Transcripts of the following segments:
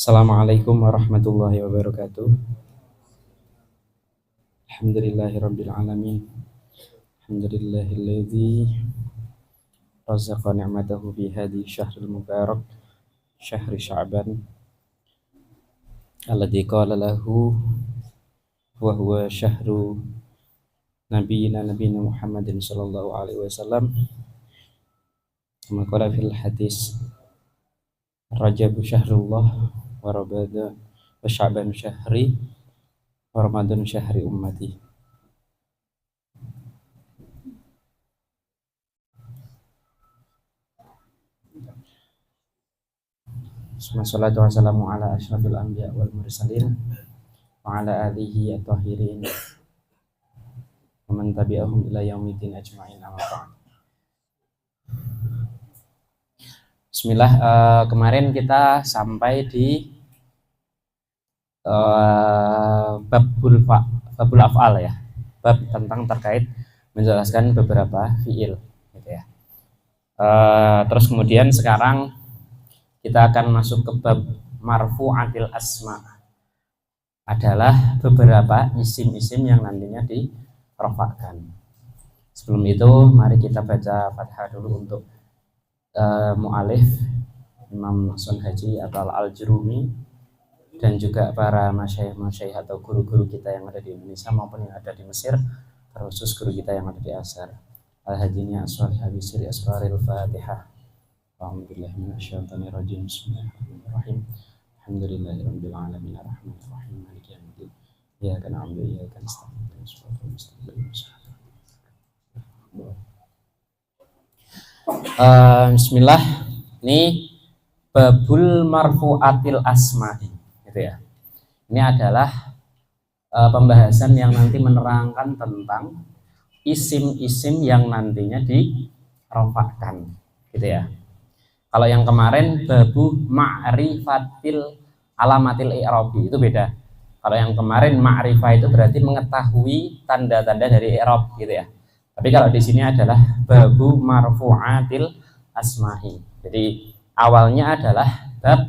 Assalamualaikum warahmatullahi wabarakatuh. Alhamdulillahirabbil alamin. Alhamdulillahilladzi razzaqa ni'matahu fi hadhihi syahril mubarak, syahri Sya'ban, alladzi qala lahu wa huwa syahru nabiyina Muhammadin sallallahu alaihi wasallam. Kama qala fil hadis, Rajabu syahrullah wa Rabada wa Sya'ban syahri wa Ramadan syahri ummati. Wassalatu wassalamu ala asyrafil anbiya wal mursalin wa ala alihi at-tahirin wa man tabi'ahum ila yaumiddin ajma'in, amma ba'd. Bismillah, kemarin kita sampai di babul af'al ya, bab tentang terkait menjelaskan beberapa fiil gitu ya. Terus kemudian sekarang kita akan masuk ke bab marfu'atil asma, adalah beberapa isim-isim yang nantinya dirofakkan. Sebelum itu mari kita baca Fathah dulu untuk mu'alif Imam Hasan Haji atau Al-Jurumi dan juga para masyayikh atau guru-guru kita yang ada di Indonesia maupun yang ada di Mesir, terkhusus guru kita yang ada di Azhar. Al-Hadinya As-Salih Habisir Asfaril Fatihah. A'udzubillahi minasyaitonir rajim. Bismillahirrahmanirrahim. Alhamdulillahirabbil alamin arrahmanir rahim maliki yaumiddin. Iyyaka na'budu wa iyyaka nasta'in. Shiratal mustaqim. Bismillah. Ini babul marfu'atil asma'i gitu ya. Ini adalah pembahasan yang nanti menerangkan tentang isim-isim yang nantinya dirofakkan gitu ya. Kalau yang kemarin babu ma'rifatil alamatil i'rabi itu beda. Kalau yang kemarin ma'rifah itu berarti mengetahui tanda-tanda dari i'rab gitu ya. Tapi kalau di sini adalah babu marfu'atil asma'i. Jadi awalnya adalah bab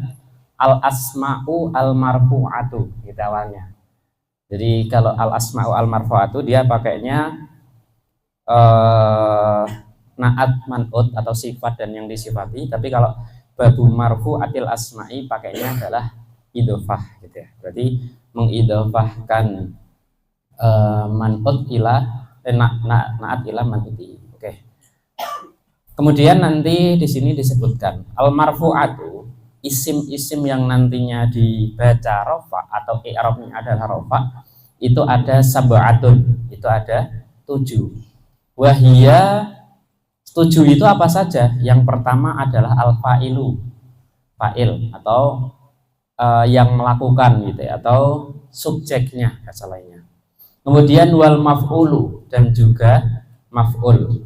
al asma'u al marfu'atu gitu awalnya. Jadi kalau al asma'u al marfu'atu dia pakainya naat man'ut atau sifat dan yang disifati. Tapi kalau babu marfu'atil asma'i pakainya adalah idhofah gitu ya. Berarti mengidhofahkan man'ut ila naat ila man'uti. Oke. Kemudian nanti di sini disebutkan al marfu'atu, isim-isim yang nantinya dibaca rofa atau i'rabnya adalah rofa, itu ada sab'atun, itu ada 7. Wahia 7 itu apa saja? Yang pertama adalah al fa'ilu, fa'il atau yang melakukan gitu ya, atau subjeknya kata lainnya. Kemudian wal maf'ulu dan juga maf'ul.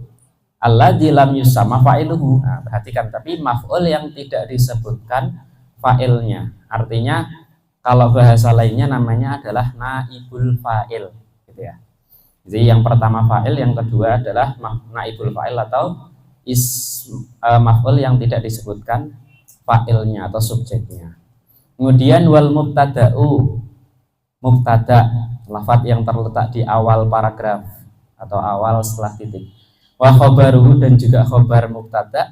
Alladzi lam yusamma fa'iluhu. Nah, perhatikan, tapi maf'ul yang tidak disebutkan fa'ilnya. Artinya kalau bahasa lainnya namanya adalah naibul fa'il gitu ya. Jadi yang pertama fa'il, yang kedua adalah naibul fa'il atau maf'ul yang tidak disebutkan fa'ilnya atau subjeknya. Kemudian wal mubtada'u, mubtada, lafadz yang terletak di awal paragraf atau awal setelah titik. Wa khobaruhu dan juga khobar mubtada.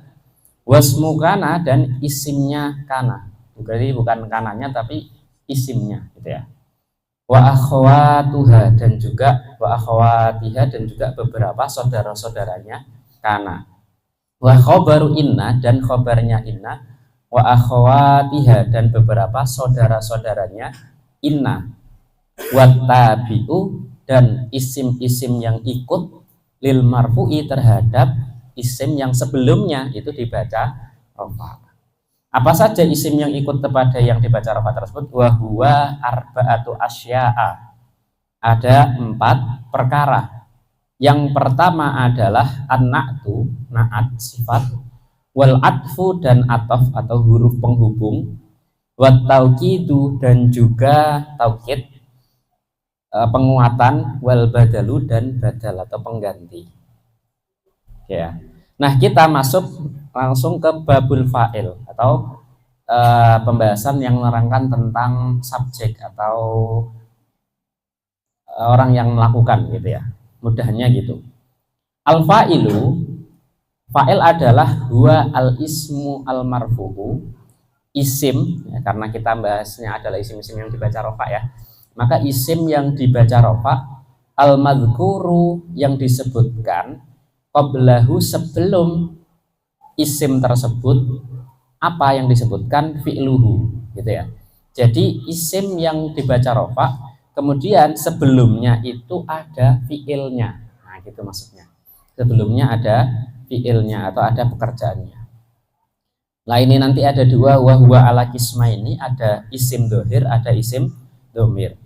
Wasmu kana dan isimnya kana. Jadi bukan kananya tapi isimnya gitu ya. Wa akhwatuha dan juga wa akhwatiha dan juga beberapa saudara-saudaranya kana. Wa khobaru inna dan khobarnya inna. Wa akhwatiha dan beberapa saudara-saudaranya inna. Wattabi'u dan isim-isim yang ikut lil marfu'i terhadap isim yang sebelumnya itu dibaca rofa. Apa saja isim yang ikut kepada yang dibaca rofa tersebut? Wa huwa arba'atu asya'a, ada 4 perkara. Yang pertama adalah an-na'tu, na'at sifat, wal atfu dan ataf atau huruf penghubung, wat taukidu dan juga taukid, penguatan, wal badalu dan badal atau pengganti ya. Nah kita masuk langsung ke babul fa'il atau pembahasan yang menerangkan tentang subjek atau orang yang melakukan gitu ya, mudahnya gitu. Al-fa'ilu, fa'il adalah huwa al-ismu al-marfu'u, isim ya, karena kita bahasnya adalah isim-isim yang dibaca rofa ya, maka isim yang dibaca rofa, al-madhkuru yang disebutkan, qablahu sebelum isim tersebut apa yang disebutkan fi'luhu gitu ya. Jadi isim yang dibaca rofa kemudian sebelumnya itu ada fi'ilnya, nah gitu maksudnya, sebelumnya ada fi'ilnya atau ada pekerjaannya. Nah ini nanti ada dua, wahwa ala kisma, ini ada isim dohir, ada isim domir.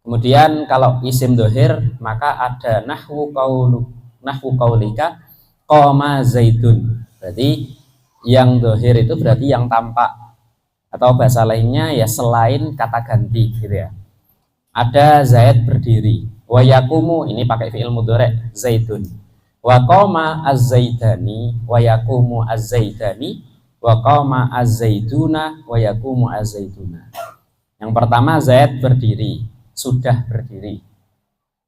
Kemudian kalau isim dohir maka ada nahwu qaulika qoma zaidun, berarti yang dohir itu berarti yang tampak, atau bahasa lainnya ya selain kata ganti gitu ya. Ada Zaid berdiri, wa yakumu ini pakai fi'il mudhari zaidun, wa qama az-zaidani wa yakumu az-zaidani wa qama az-zaiduna wa yakumu az-zaiduna. Yang pertama Zaid berdiri, sudah berdiri.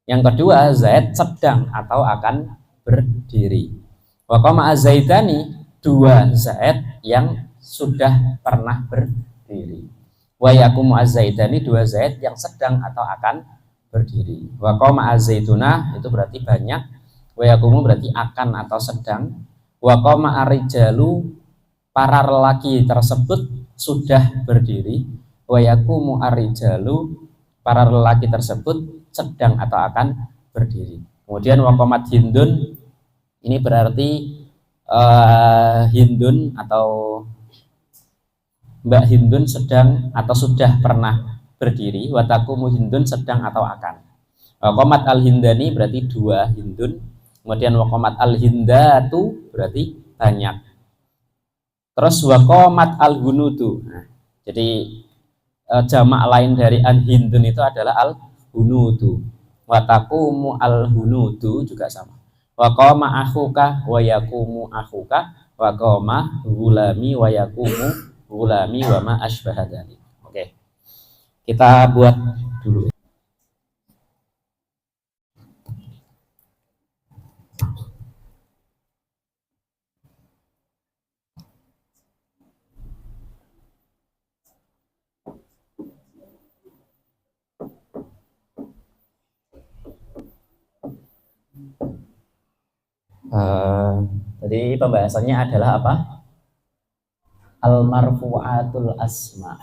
Yang kedua Zaid sedang atau akan berdiri. Wa qama az-zaidani, dua Zaid yang sudah pernah berdiri. Wa yakumu az-zaidani, dua Zaid yang sedang atau akan berdiri. Wa qama az-zaiduna itu berarti banyak, wa yakumu berarti akan atau sedang. Wa qama ar-rijalu, para lelaki tersebut sudah berdiri. Wa yakumu ar-rijalu, para lelaki tersebut sedang atau akan berdiri. Kemudian wa qamat hindun, ini berarti Hindun atau Mbak Hindun sedang atau sudah pernah berdiri. Watakumu Hindun sedang atau akan. Wakomat al-hindani berarti dua Hindun. Kemudian wakomat al-hindatu berarti banyak. Terus wakomat al-hunutu. Nah, jadi jamak lain dari al-hindun itu adalah al-hunutu. Watakumu al-hunutu juga sama. Wa qama akhuka wa yakumu akhuka wa qama gulami wa yakumu gulami wa ma asbaha dzalik. Oke. Kita buat dulu. Jadi pembahasannya adalah apa? Al-marfu'atul asma.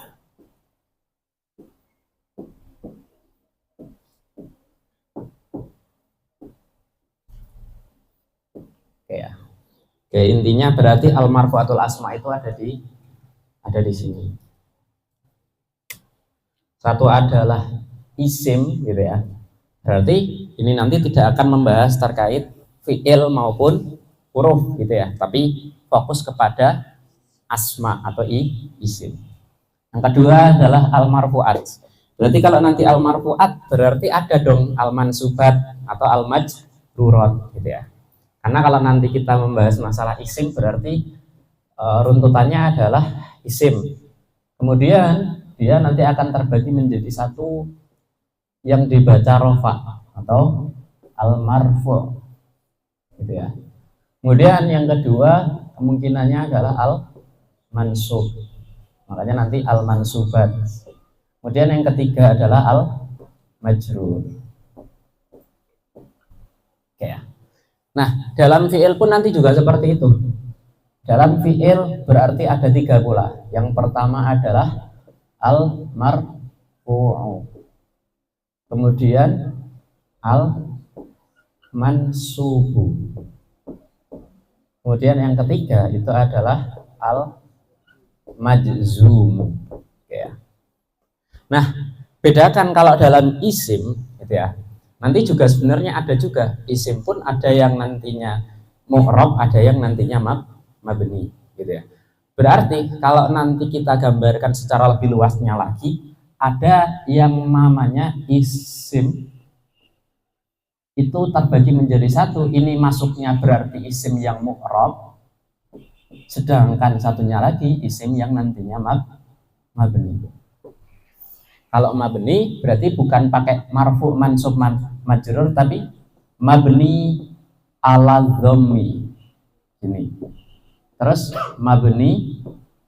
Oke ya. Oke, intinya berarti al-marfu'atul asma itu ada di sini. Satu adalah isim gitu ya. Berarti ini nanti tidak akan membahas terkait fi'il maupun huruf gitu ya, tapi fokus kepada asma atau isim. Yang kedua adalah al-marfu'at. Berarti kalau nanti al-marfu'at berarti ada dong al-mansubat atau al-majrurat gitu ya. Karena kalau nanti kita membahas masalah isim berarti runtutannya adalah isim. Kemudian dia nanti akan terbagi menjadi satu yang dibaca rofa atau al-marfu' gitu ya. Kemudian yang kedua kemungkinannya adalah al-mansub, makanya nanti al-mansubat. Kemudian yang ketiga adalah al-majrur. Oke ya. Nah dalam fi'il pun nanti juga seperti itu. Dalam fi'il berarti ada tiga pula. Yang pertama adalah al-marfu'u, kemudian al-mansubu, kemudian yang ketiga itu adalah al-majzum ya. Nah bedakan kalau dalam isim gitu ya, nanti juga sebenarnya ada juga isim pun ada yang nantinya mu'rab, ada yang nantinya mabni gitu ya. Berarti kalau nanti kita gambarkan secara lebih luasnya lagi, ada yang namanya isim itu terbagi menjadi satu. Ini masuknya berarti isim yang mu'rab, Sedangkan satunya lagi isim yang nantinya mabni. Kalau mabni berarti bukan pakai marfu mansub majrur, tapi mabni ala dhammi ini. Terus mabni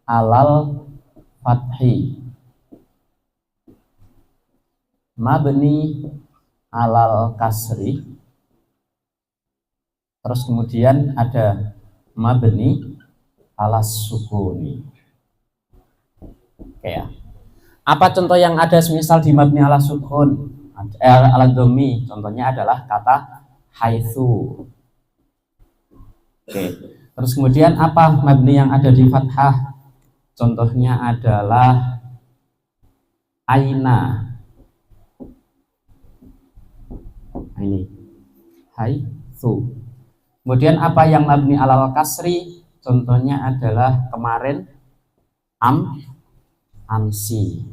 alal fathi, mabni alal kasri, terus kemudian ada mabni alas sukuni. Oke ya. Apa contoh yang ada semisal di mabni ala sukun, ala domi? Contohnya adalah kata haitsu. Oke. Terus kemudian apa mabni yang ada di fathah? Contohnya adalah aina. Ini haitsu. Kemudian apa yang mabni ala kasri? Contohnya adalah kemarin amsi.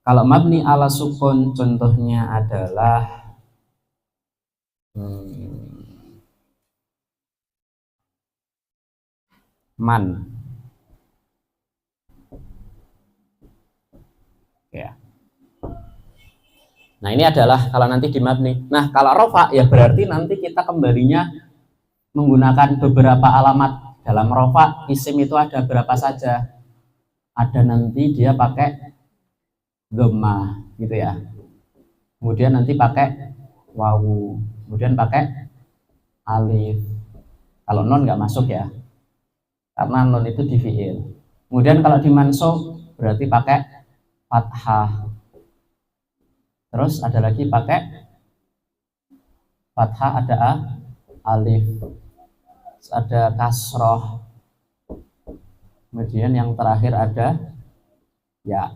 Kalau mabni ala sukun contohnya adalah man. Ya. Nah ini adalah kalau nanti di mabni. Nah kalau rofa ya berarti nanti kita kembalinya menggunakan beberapa alamat. Dalam rofa isim itu ada berapa saja. Ada nanti dia pakai dhammah gitu ya. Kemudian nanti pakai wawu, kemudian pakai alif. Kalau non nggak masuk ya, karena non itu di fi'il. Kemudian kalau di mansub berarti pakai fathah. Terus ada lagi pakai fathah, ada alif, ada kasroh. Kemudian yang terakhir ada ya.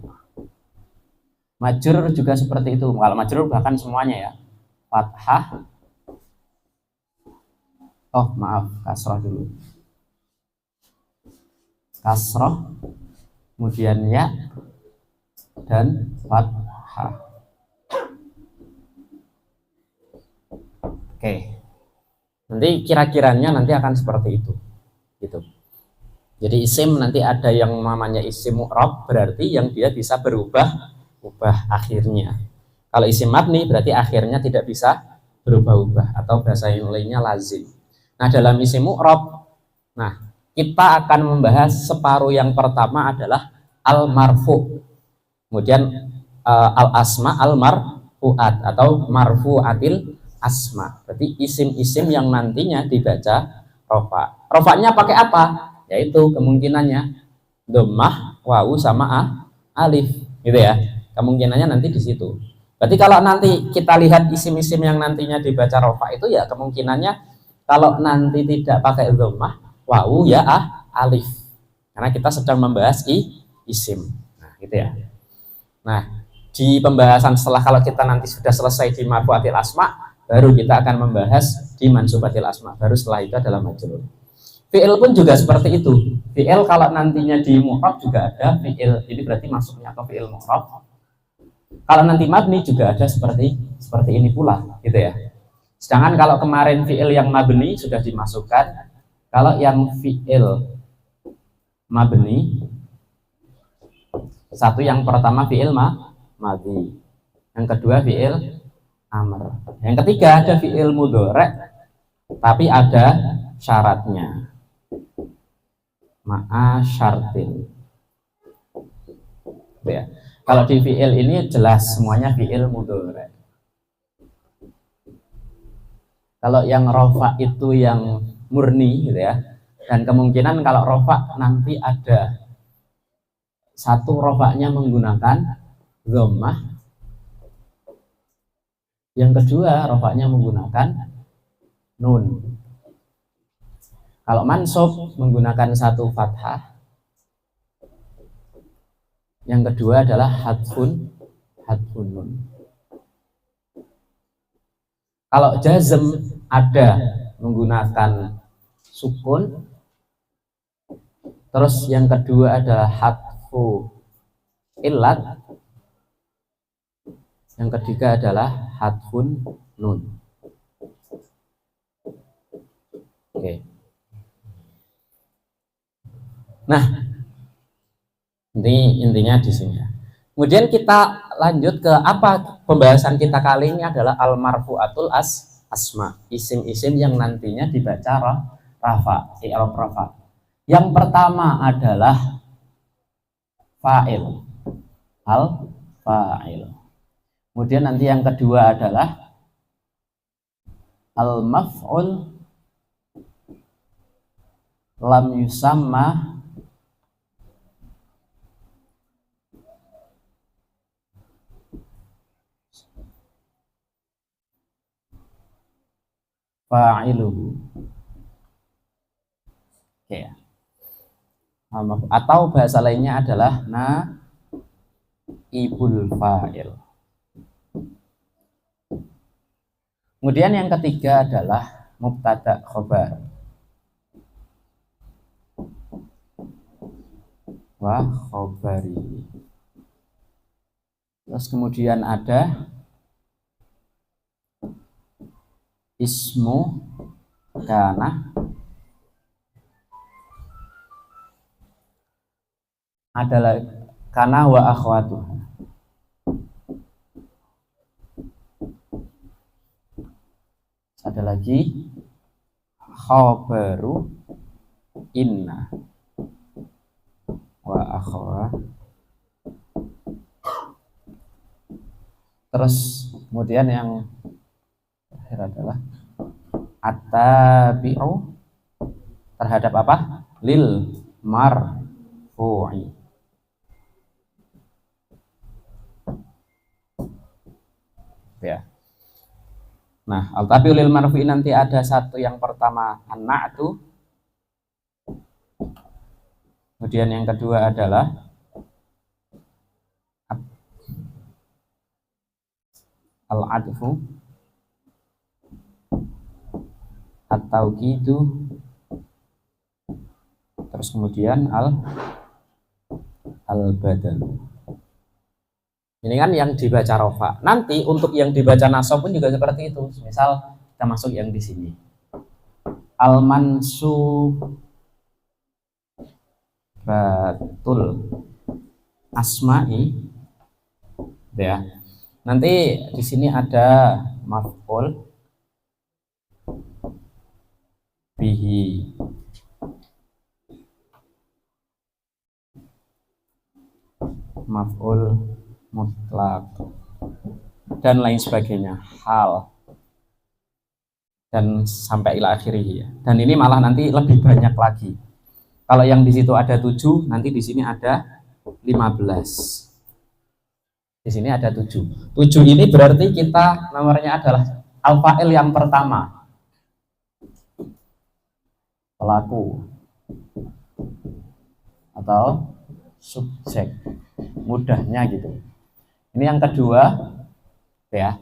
Majrur juga seperti itu. Kalau majrur bahkan semuanya ya. Fathah. Oh maaf, kasroh dulu. Kasroh, kemudian ya, dan fathah. Oke. Nanti kira-kiranya nanti akan seperti itu. Gitu. Jadi isim nanti ada yang namanya isim mu'rab, berarti yang dia bisa berubah akhirnya. Kalau isim mabni berarti akhirnya tidak bisa berubah-ubah, atau bahasa yang lainnya lazim. Nah dalam isim mu'rab, nah kita akan membahas separuh yang pertama adalah al marfu, kemudian al asma al marfuat atau marfuatil asma. Berarti isim-isim yang nantinya dibaca rofa. Rofanya pakai apa? Yaitu kemungkinannya dhammah, wawu sama alif, gitu ya. Kemungkinannya nanti di situ. Berarti kalau nanti kita lihat isim-isim yang nantinya dibaca rofa itu ya kemungkinannya kalau nanti tidak pakai dhammah, wawu ya alif. Karena kita sedang membahas isim. Nah, gitu ya. Nah, di pembahasan setelah kalau kita nanti sudah selesai di marfuatil asma, baru kita akan membahas di mansubatil asma. Baru setelah itu adalah majrur. Fi'il pun juga seperti itu. Fi'il kalau nantinya di mu'rab juga ada fi'il. Ini berarti masuknya ke fi'il mu'rab. Kalau nanti mabni juga ada seperti ini pula, gitu ya. Sedangkan kalau kemarin fi'il yang mabni sudah dimasukkan, kalau yang fi'il mabni, satu yang pertama fi'il madhi, yang kedua fi'il amr, yang ketiga ada fi'il mudhari' tapi ada syaratnya. Ma'a syartin. Ya. Kalau di fi'il ini jelas semuanya fi'il mudhari'. Kalau yang rofa itu yang murni gitu ya. Dan kemungkinan kalau rofa nanti ada satu rofanya menggunakan dhammah, yang kedua rofanya menggunakan nun. Kalau mansub menggunakan satu fathah, yang kedua adalah hadfun nun. Kalau jazm ada menggunakan sukun, terus yang kedua adalah hadfu illat, yang ketiga adalah hadfun nun. Oke. Nah, intinya di sini ya. Kemudian kita lanjut ke apa pembahasan kita kali ini adalah al marfu'atul asma, isim-isim yang nantinya dibaca rafa, i'rab rafa. Yang pertama adalah fa'il, al fa'il. Kemudian nanti yang kedua adalah al maf'ul lam yusamma fa'iluhu. Oke ya. Atau bahasa lainnya adalah naibul fa'il. Kemudian yang ketiga adalah mubtada khobar wa khobari. Terus kemudian ada ismu kana, adalah kana wa akhwatuha. Ada lagi khabaru inna wa akhwa. Terus kemudian yang terakhir adalah at-tabi'u terhadap apa? Lil marfu'i. Ya. Nah, al-tabi'u lil marfu'i nanti ada satu, yang pertama an-na'tu. Kemudian yang kedua adalah al-adfu, at-tauqidu, terus kemudian al-badal. Ini kan yang dibaca rofa. Nanti untuk yang dibaca nasab pun juga seperti itu. Misal kita masuk yang di sini. Al-mansubatul asma'i, ya. Nanti di sini ada maf'ul bihi, maf'ul mutlak, dan lain sebagainya, hal, dan sampai ila akhirih ya. Dan ini malah nanti lebih banyak lagi. Kalau yang di situ ada 7, nanti di sini ada 15. Di sini ada 7. 7 ini berarti kita nomornya adalah al-fa'il yang pertama, pelaku atau subjek, mudahnya gitu. Ini yang kedua, ya.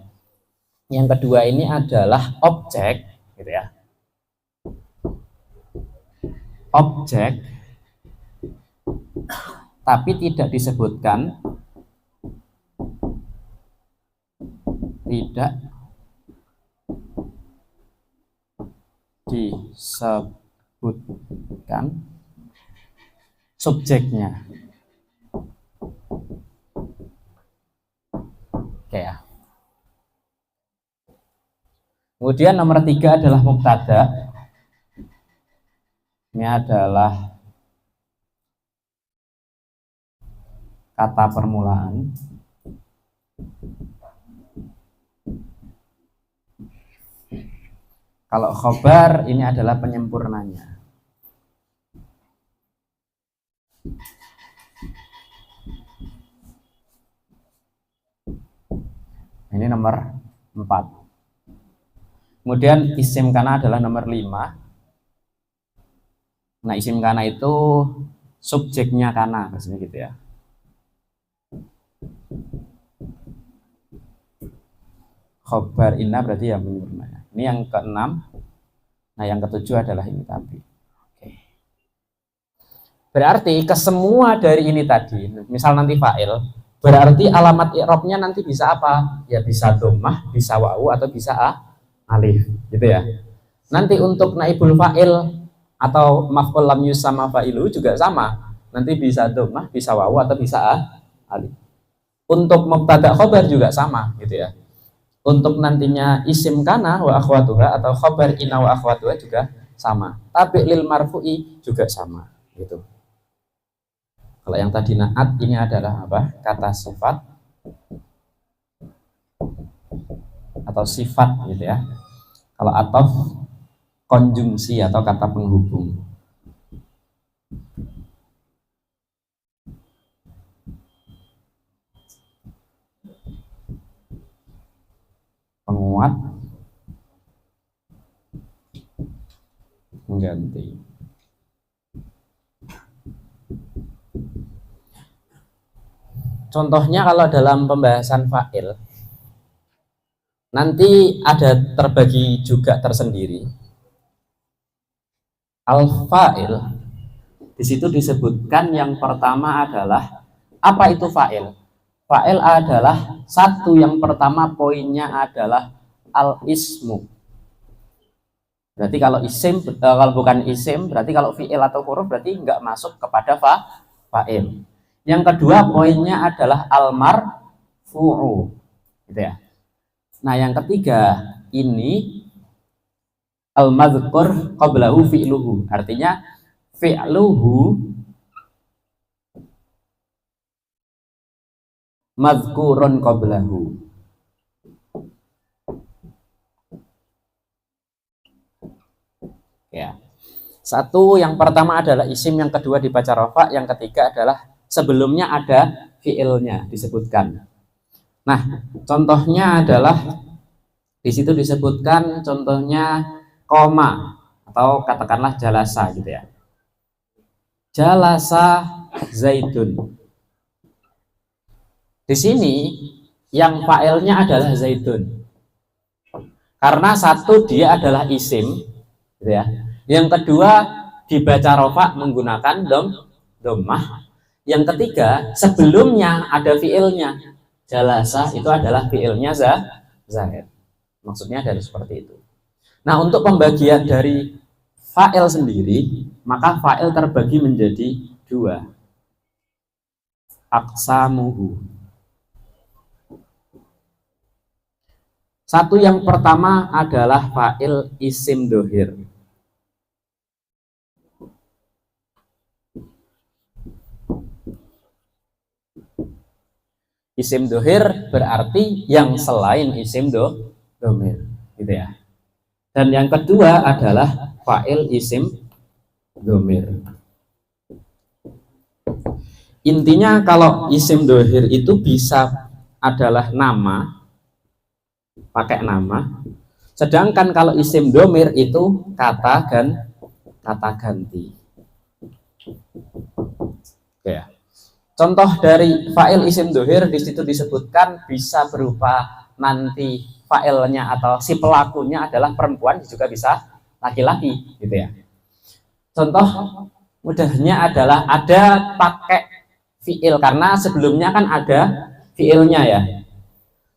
Yang kedua ini adalah objek, gitu ya. Objek, tapi tidak disebutkan, subjeknya. Oke ya. Kemudian nomor 3 adalah mubtada. Ini adalah kata permulaan. Kalau khobar ini adalah penyempurnanya. Ini nomor 4. Kemudian isim kana adalah nomor 5. Nah, isim kana itu subjeknya kana, maksudnya gitu ya. Khobar inna berarti ya penyempurnanya. Ini yang ke-6. Nah, yang ke-7 adalah ini tadi. Oke. Berarti kesemua dari ini tadi, misal nanti fa'il, berarti alamat i'rabnya nanti bisa apa? Ya bisa dhammah, bisa wawu, atau bisa alif, gitu ya. Nanti untuk naibul fa'il atau maf'ul lam yusamma fa'iluhu juga sama. Nanti bisa dhammah, bisa wawu atau bisa alif. Untuk mubtada khobar juga sama gitu ya. Untuk nantinya isim kana wa akhwatuha atau khobar ina wa akhwatuha juga sama. Tapi lil marfu'i juga sama gitu. Kalau yang tadi naat ini adalah apa? Kata sifat atau sifat gitu ya. Kalau atof konjungsi atau kata penghubung. Penguat mengganti. Contohnya kalau dalam pembahasan fa'il nanti ada terbagi juga tersendiri. Al-fa'il di situ disebutkan yang pertama adalah apa itu fa'il? Fa'il adalah satu yang pertama poinnya adalah al-ismu. Berarti kalau isim, kalau bukan isim, berarti kalau fi'il atau huruf berarti nggak masuk kepada fa'il. Yang kedua poinnya adalah al-marfu'u, gitu ya. Nah yang ketiga ini al-madhkur qablahu fi'luhu, artinya fi'luhu madhkurun qablahu. Ya. Satu yang pertama adalah isim, yang kedua dibaca rafa, yang ketiga adalah sebelumnya ada fi'ilnya disebutkan. Nah, contohnya adalah di situ disebutkan contohnya koma atau katakanlah jalasa gitu ya. Jalasa Zaidun. Di sini yang fa'ilnya adalah Zaidun. Karena satu dia adalah isim gitu ya. Yang kedua dibaca rafa menggunakan dhammah. Yang ketiga sebelumnya ada fi'ilnya. Jalasa itu adalah fi'ilnya Zaid. Maksudnya dari seperti itu. Nah, untuk pembagian dari fa'il sendiri, maka fa'il terbagi menjadi dua. Aqsamuhu. Satu yang pertama adalah fa'il isim dohir. Isim dohir berarti yang selain isim domir, gitu ya. Dan yang kedua adalah fa'il isim domir. Intinya kalau isim dohir itu bisa adalah nama, pakai nama. Sedangkan kalau isim domir itu kata ganti. Oke ya. Contoh dari fa'il isim dohir di situ disebutkan bisa berupa nanti fa'ilnya atau si pelakunya adalah perempuan, juga bisa laki-laki, gitu ya. Contoh mudahnya adalah ada pakai fi'il karena sebelumnya kan ada fi'ilnya ya.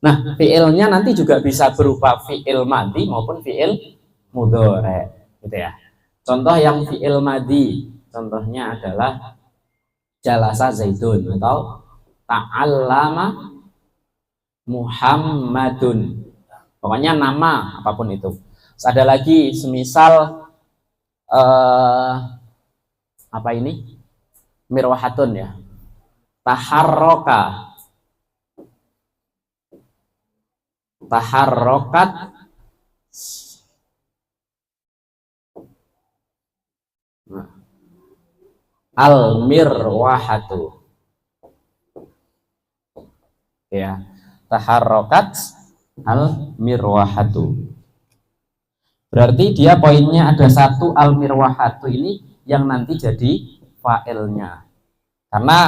Nah, fi'ilnya nanti juga bisa berupa fi'il madhi maupun fi'il mudhari, gitu ya. Contoh yang fi'il madhi, contohnya adalah jalasa Zaidun atau ta'allama Muhammadun. Pokoknya nama apapun itu. Terus ada lagi semisal apa ini? Mirwahatun ya. Taharroka. Taharrokat. Nah. Al-mirwahatu. Ya, taharrokat al-mirwahatu. Berarti dia poinnya ada satu, al-mirwahatu ini yang nanti jadi fa'ilnya. Karena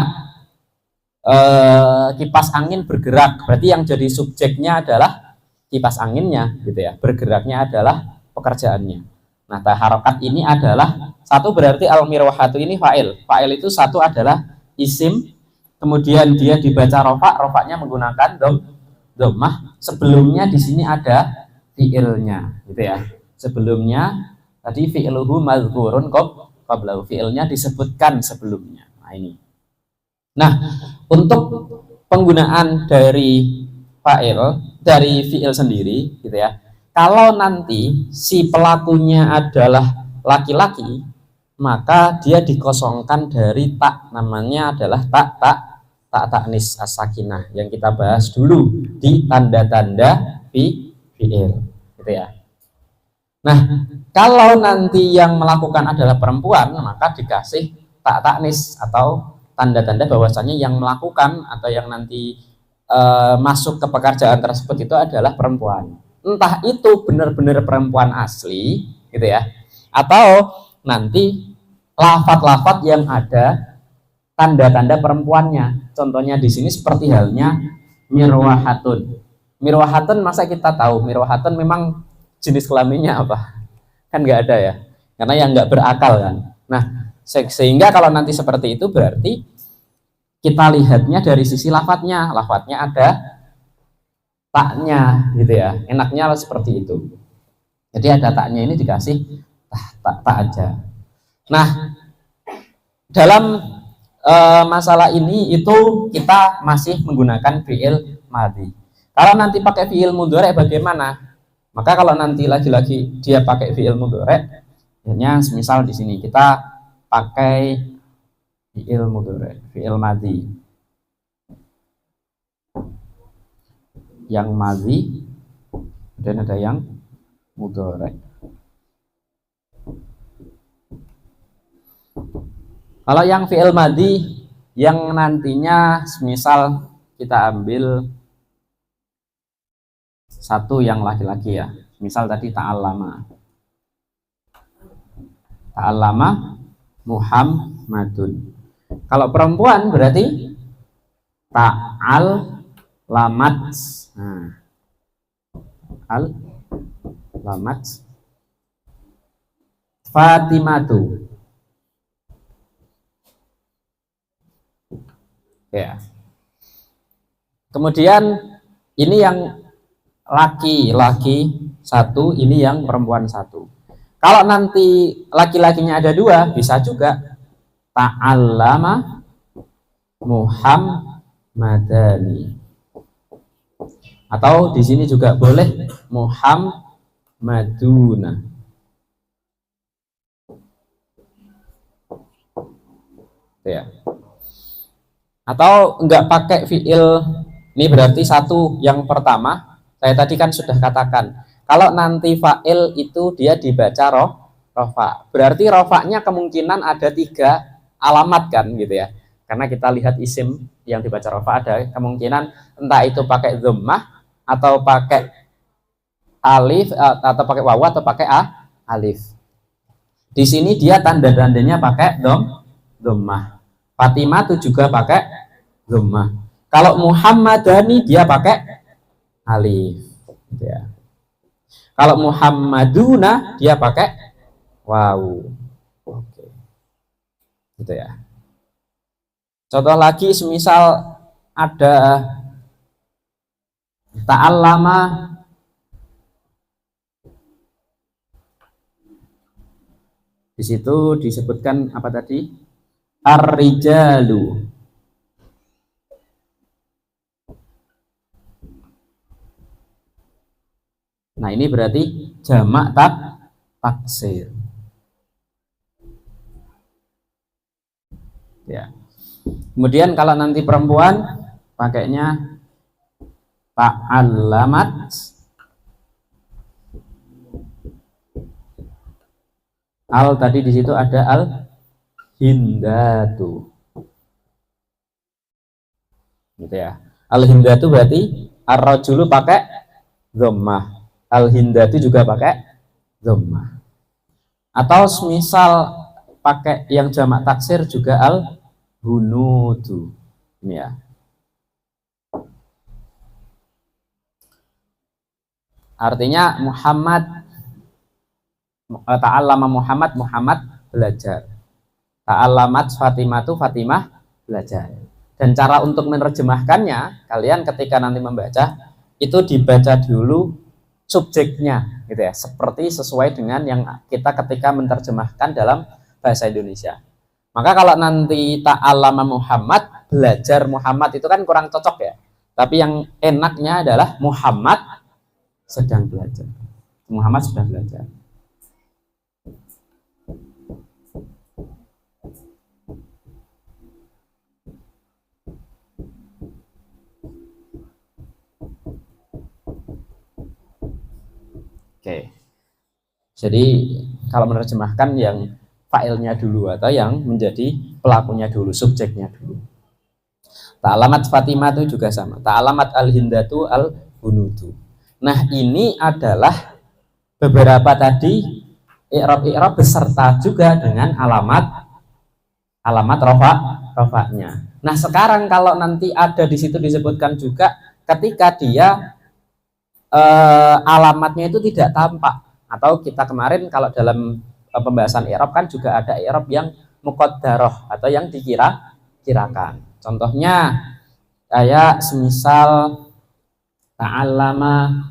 kipas angin bergerak, berarti yang jadi subjeknya adalah kipas anginnya, gitu ya. Bergeraknya adalah pekerjaannya. Nah, taharokat ini adalah satu, berarti al-mirwahatu ini fa'il. Fa'il itu satu adalah isim, kemudian dia dibaca rofaknya menggunakan dhammah. Sebelumnya di sini ada fi'ilnya, gitu ya. Sebelumnya Tadi fi'luhu mazkurun qablahu, fi'ilnya disebutkan sebelumnya. Nah ini. Nah, untuk penggunaan dari fa'il, dari fi'il sendiri gitu ya. Kalau nanti si pelakunya adalah laki-laki, maka dia dikosongkan dari tak, namanya adalah tak taknis as-sakinah yang kita bahas dulu di tanda-tanda fi'il gitu ya. Nah, kalau nanti yang melakukan adalah perempuan, maka dikasih tak taknis atau tanda-tanda bahwasanya yang melakukan atau yang nanti masuk ke pekerjaan tersebut itu adalah perempuan. Entah itu benar-benar perempuan asli gitu ya, atau nanti lafat-lafat yang ada tanda-tanda perempuannya. Contohnya di sini seperti halnya mirwahatun. Mirwahatun, masa kita tahu mirwahatun memang jenis kelaminnya apa? Kan nggak ada ya, karena yang nggak berakal kan. Nah, sehingga kalau nanti seperti itu berarti kita lihatnya dari sisi lafadznya. Lafadznya ada taknya gitu ya, enaknya seperti itu. Jadi ada taknya ini dikasih tak aja. Nah, dalam masalah ini itu kita masih menggunakan fi'il madhi. Kalau nanti pakai fi'il mudhari bagaimana? Maka kalau nanti lagi-lagi dia pakai fi'il mudhari, hanya misal di sini kita pakai fi'il mudhari, fi'il madhi. Yang madhi dan ada yang mudhari. Kalau yang fi'il madhi yang nantinya misal kita ambil satu yang laki-laki ya. Misal tadi ta'allama. Ta'allama Muhammadun. Kalau perempuan berarti ta'allamat. Nah, al-lamat Fatimatu. Ya. Kemudian ini yang laki-laki satu, ini yang perempuan satu. Kalau nanti laki-lakinya ada dua, bisa juga ta'allama Muhammadani. Atau di sini juga boleh Muhammaduna. Ya. Atau enggak pakai fi'il, ini berarti satu yang pertama. Saya tadi kan sudah katakan, kalau nanti fa'il itu dia dibaca rofa. Berarti rofanya kemungkinan ada 3 alamat kan gitu ya. Karena kita lihat isim yang dibaca rofa ada kemungkinan entah itu pakai dhammah atau pakai alif atau pakai wawu atau pakai alif. Di sini dia tanda-tandanya pakai dhammah. Fatimah itu juga pakai dhammah. Kalau Muhammadani dia pakai alif gitu ya. Kalau Muhammaduna dia pakai wawu. Oke. Gitu ya. Contoh lagi semisal ada ta'allama di situ disebutkan apa tadi? Ar-rijalu. Nah, ini berarti jamak taksir. Ya. Kemudian kalau nanti perempuan pakainya ta'allamat al, tadi di situ ada al hindatu. Gitu ya. Al hindatu berarti ar-rajulu pakai dhammah. Al hindatu juga pakai dhammah. Atau misal pakai yang jamak taksir juga al hunudu. Ini ya. Artinya Muhammad ta'allama Muhammad belajar. Ta'allamat Fatimatu, Fatimah belajar. Dan cara untuk menerjemahkannya, kalian ketika nanti membaca itu dibaca dulu subjeknya gitu ya, seperti sesuai dengan yang kita ketika menerjemahkan dalam bahasa Indonesia. Maka kalau nanti ta'allama Muhammad, belajar Muhammad itu kan kurang cocok ya. Tapi yang enaknya adalah Muhammad sedang belajar. Muhammad sedang belajar. Oke. Jadi kalau menerjemahkan yang failnya dulu atau yang menjadi pelakunya dulu, subjeknya dulu. Ta'alamat Fatimah itu juga sama. Ta'alamat al-hindatu al-hunudu. Nah, ini adalah beberapa tadi i'rab beserta juga dengan alamat rofaknya. Nah, sekarang kalau nanti ada di situ disebutkan juga ketika dia alamatnya itu tidak tampak, atau kita kemarin kalau dalam pembahasan i'rab kan juga ada i'rab yang muqaddarah atau yang dikirakan. Contohnya kayak semisal ta'allama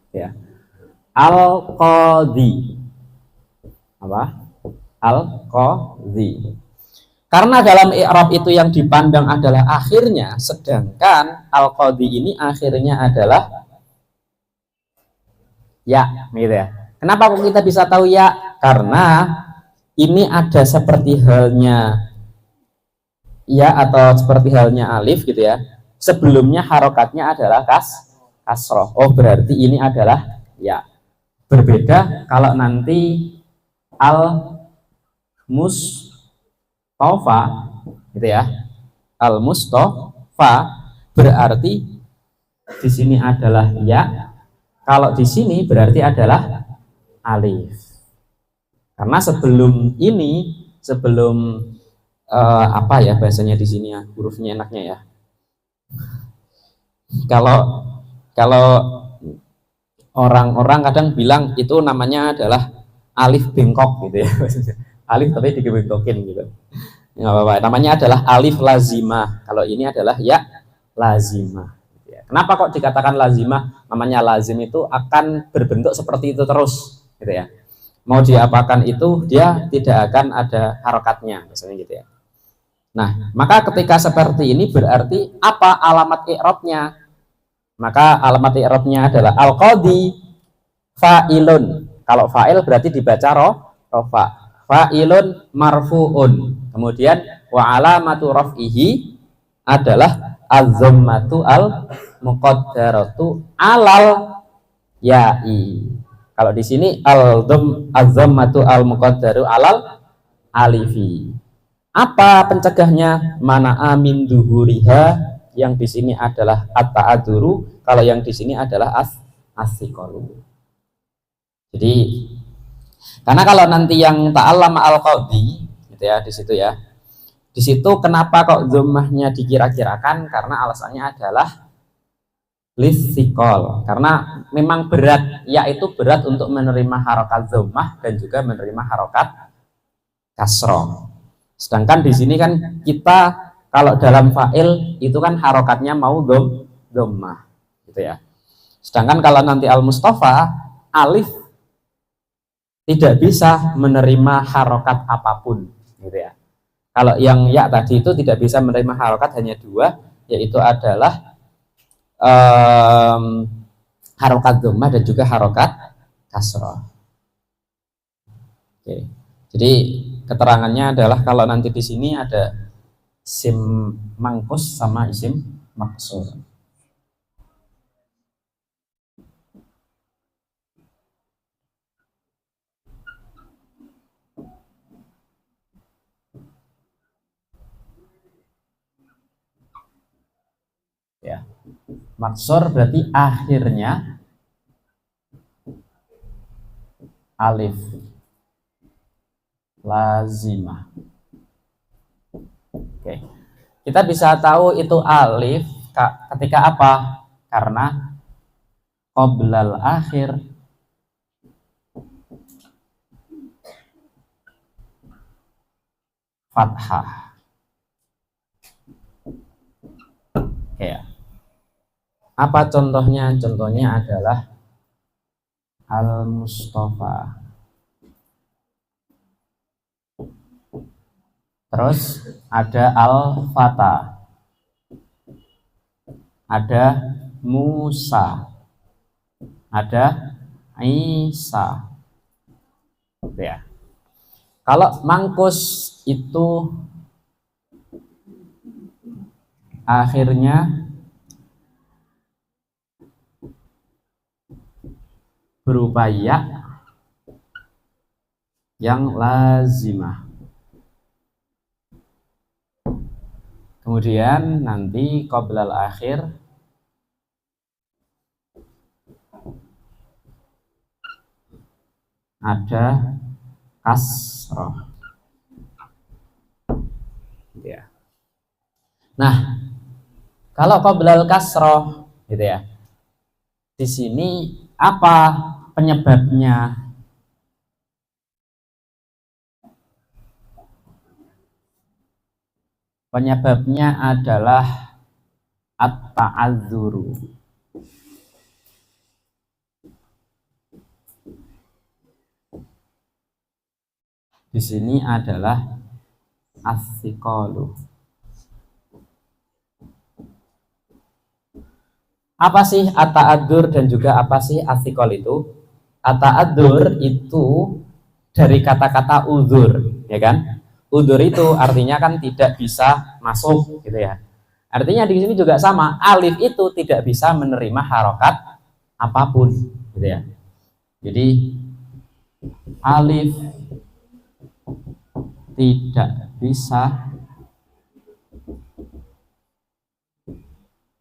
ya al-qadhi, apa? Al-qadhi. Karena dalam i'rab itu yang dipandang adalah akhirnya, sedangkan al-qadhi ini akhirnya adalah ya, gitu ya. Kenapa kok kita bisa tahu ya? Karena ini ada seperti halnya ya atau seperti halnya alif gitu ya. Sebelumnya harokatnya adalah kasroh. Oh, berarti ini adalah ya. Berbeda kalau nanti al mustofa gitu ya. Al mustofa berarti di sini adalah ya. Kalau di sini berarti adalah alif. Karena sebelum ini, sebelum apa ya bahasanya di sini ya, hurufnya enaknya ya. Kalau orang-orang kadang bilang itu namanya adalah alif bengkok gitu ya. Alif tapi dibengkokin gitu. Nggak apa-apa. Namanya adalah alif lazimah. Kalau ini adalah ya lazimah. Kenapa kok dikatakan lazimah? Namanya lazim itu akan berbentuk seperti itu terus, gitu ya. Mau diapakan itu dia tidak akan ada harokatnya, misalnya gitu ya. Nah, maka ketika seperti ini berarti apa alamat i'rabnya? Maka alamat i'rabnya adalah al-qadhi fa'ilun. Kalau fa'il berarti dibaca rofa. Fa'ilun marfu'un. Kemudian wa alamatu raf'ihi adalah az-dhammatu al-muqaddaratu alal ya'i. Kalau di sini az-dhammatu al-muqaddaru alal alifi. Apa pencegahnya? Mana amin duhuriha, yang di sini adalah at-ta'adzuru, kalau yang di sini adalah as-siqalu. Jadi karena kalau nanti yang ta'allama al-qadhi gitu ya di situ ya. Di situ kenapa kok dhammahnya dikira-kirakan? Karena alasannya adalah lisikol, karena memang berat, yaitu berat untuk menerima harokat dhammah dan juga menerima harokat kasroh. Sedangkan di sini kan kita kalau dalam fa'il itu kan harokatnya mau dhammah, gitu ya. Sedangkan kalau nanti al-mustafa alif tidak bisa menerima harokat apapun, gitu ya. Kalau yang ya tadi itu tidak bisa menerima harokat hanya dua, yaitu adalah harokat dhammah dan juga harokat kasroh. Oke. Jadi keterangannya adalah kalau nanti di sini ada isim mangkus sama isim maksur. Ya. Maksur berarti akhirnya alif lazimah. Oke. Kita bisa tahu itu alif ketika apa? Karena qoblal akhir fathah. Oke ya. Apa contohnya? Contohnya adalah Al-Mustafa. Terus ada Al-Fata. Ada Musa. Ada Isa. Ya. Kalau mangkus itu akhirnya berupa ya yang lazimah. Kemudian nanti qoblal akhir ada kasroh. Ya. Nah, kalau qoblal kasroh, gitu ya. Di sini apa penyebabnya? Penyebabnya adalah at-ta'adzuru. Di sini adalah as-siqalu. Apa sih at-ta'adzur dan juga apa sih as-siqal itu? At-ta'adzur itu dari kata-kata uzur, ya kan? Uzur itu artinya kan tidak bisa masuk, gitu ya. Artinya di sini juga sama, alif itu tidak bisa menerima harokat apapun, gitu ya. Jadi alif tidak bisa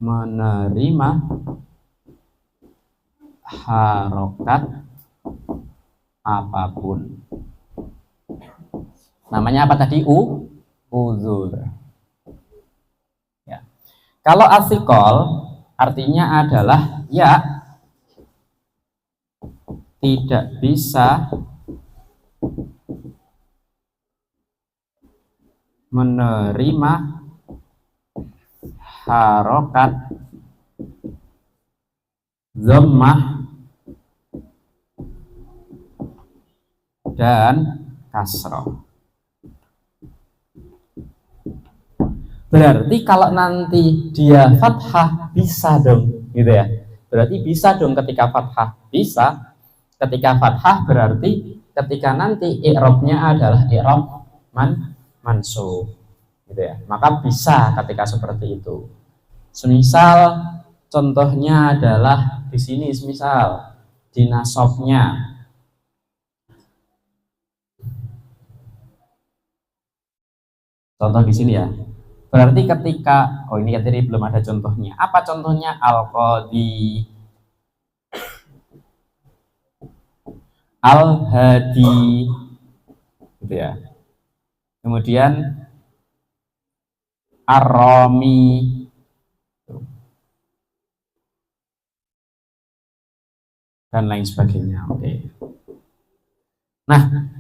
menerima harokat apapun. Namanya apa tadi? Uzur. Ya. Kalau asikol artinya adalah ya tidak bisa menerima harokat dhammah dan kasroh. Berarti kalau nanti dia fathah bisa dong, gitu ya. Berarti bisa dong ketika fathah, bisa. Ketika fathah berarti ketika nanti i'rabnya adalah i'rab mansub, gitu ya. Maka bisa ketika seperti itu. Semisal contohnya adalah di sini, semisal di nasabnya. Contoh di sini ya. Berarti ketika, oh ini tadi belum ada contohnya. Apa contohnya? Al-Qadhi, Al-Hadi, gitu ya. Kemudian Ar-Rami, dan lain sebagainya. Oke. Nah,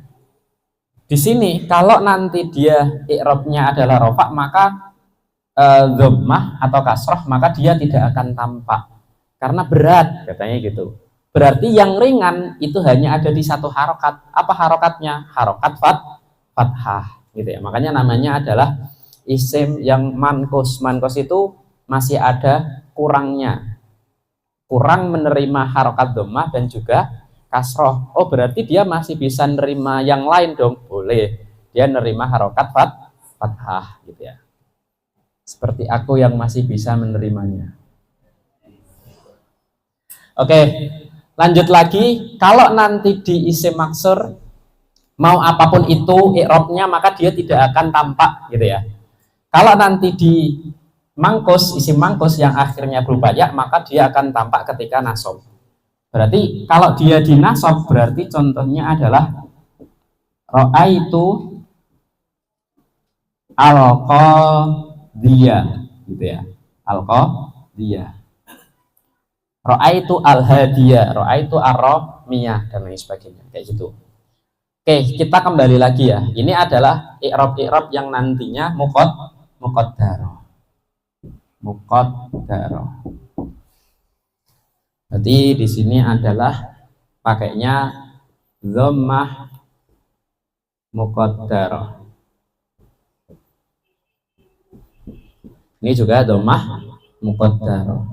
di sini kalau nanti dia i'rabnya adalah rofa, maka dhammah atau kasroh, maka dia tidak akan tampak karena berat, katanya gitu. Berarti yang ringan itu hanya ada di satu harokat. Apa harokatnya? Harokat fathah, gitu ya. Makanya namanya adalah isim yang mankus. Mankus itu masih ada kurangnya, kurang menerima harokat dhammah dan juga kasroh. Oh, berarti dia masih bisa nerima yang lain dong. Boleh, dia nerima harokat fathah, gitu ya. Seperti aku yang masih bisa menerimanya. Oke, lanjut lagi. Kalau nanti di isim maksur, mau apapun itu i'rabnya, maka dia tidak akan tampak, gitu ya. Kalau nanti di mangkus, isim mangkus yang akhirnya berubah ya, maka dia akan tampak ketika nasab. Berarti kalau dia di nasab, berarti contohnya adalah ra'aitu al-qadhiyah, gitu ya. Al-qadhiyah. Ra'aitu al-hadiyah, ra'aitu ar-ramiyah, dan lain sebagainya, kayak gitu. Oke, kita kembali lagi ya. Ini adalah i'rab-i'rab yang nantinya muqaddarah. Muqaddarah. Berarti di sini adalah pakainya dhammah muqaddarah. Ini juga dhammah muqaddarah.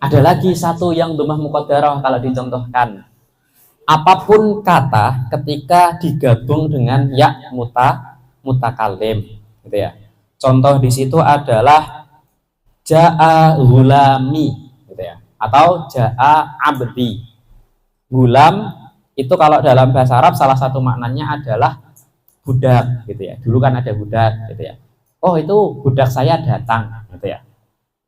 Ada lagi satu yang dhammah muqaddarah kalau dicontohkan. Apapun kata ketika digabung dengan ya mutakalim, gitu ya. Contoh di situ adalah ja'a gulami, gitu ya, atau ja'a abdi. Gulam itu kalau dalam bahasa Arab salah satu maknanya adalah budak, gitu ya. Dulu kan ada budak, gitu ya. Oh, itu budak saya datang, gitu ya.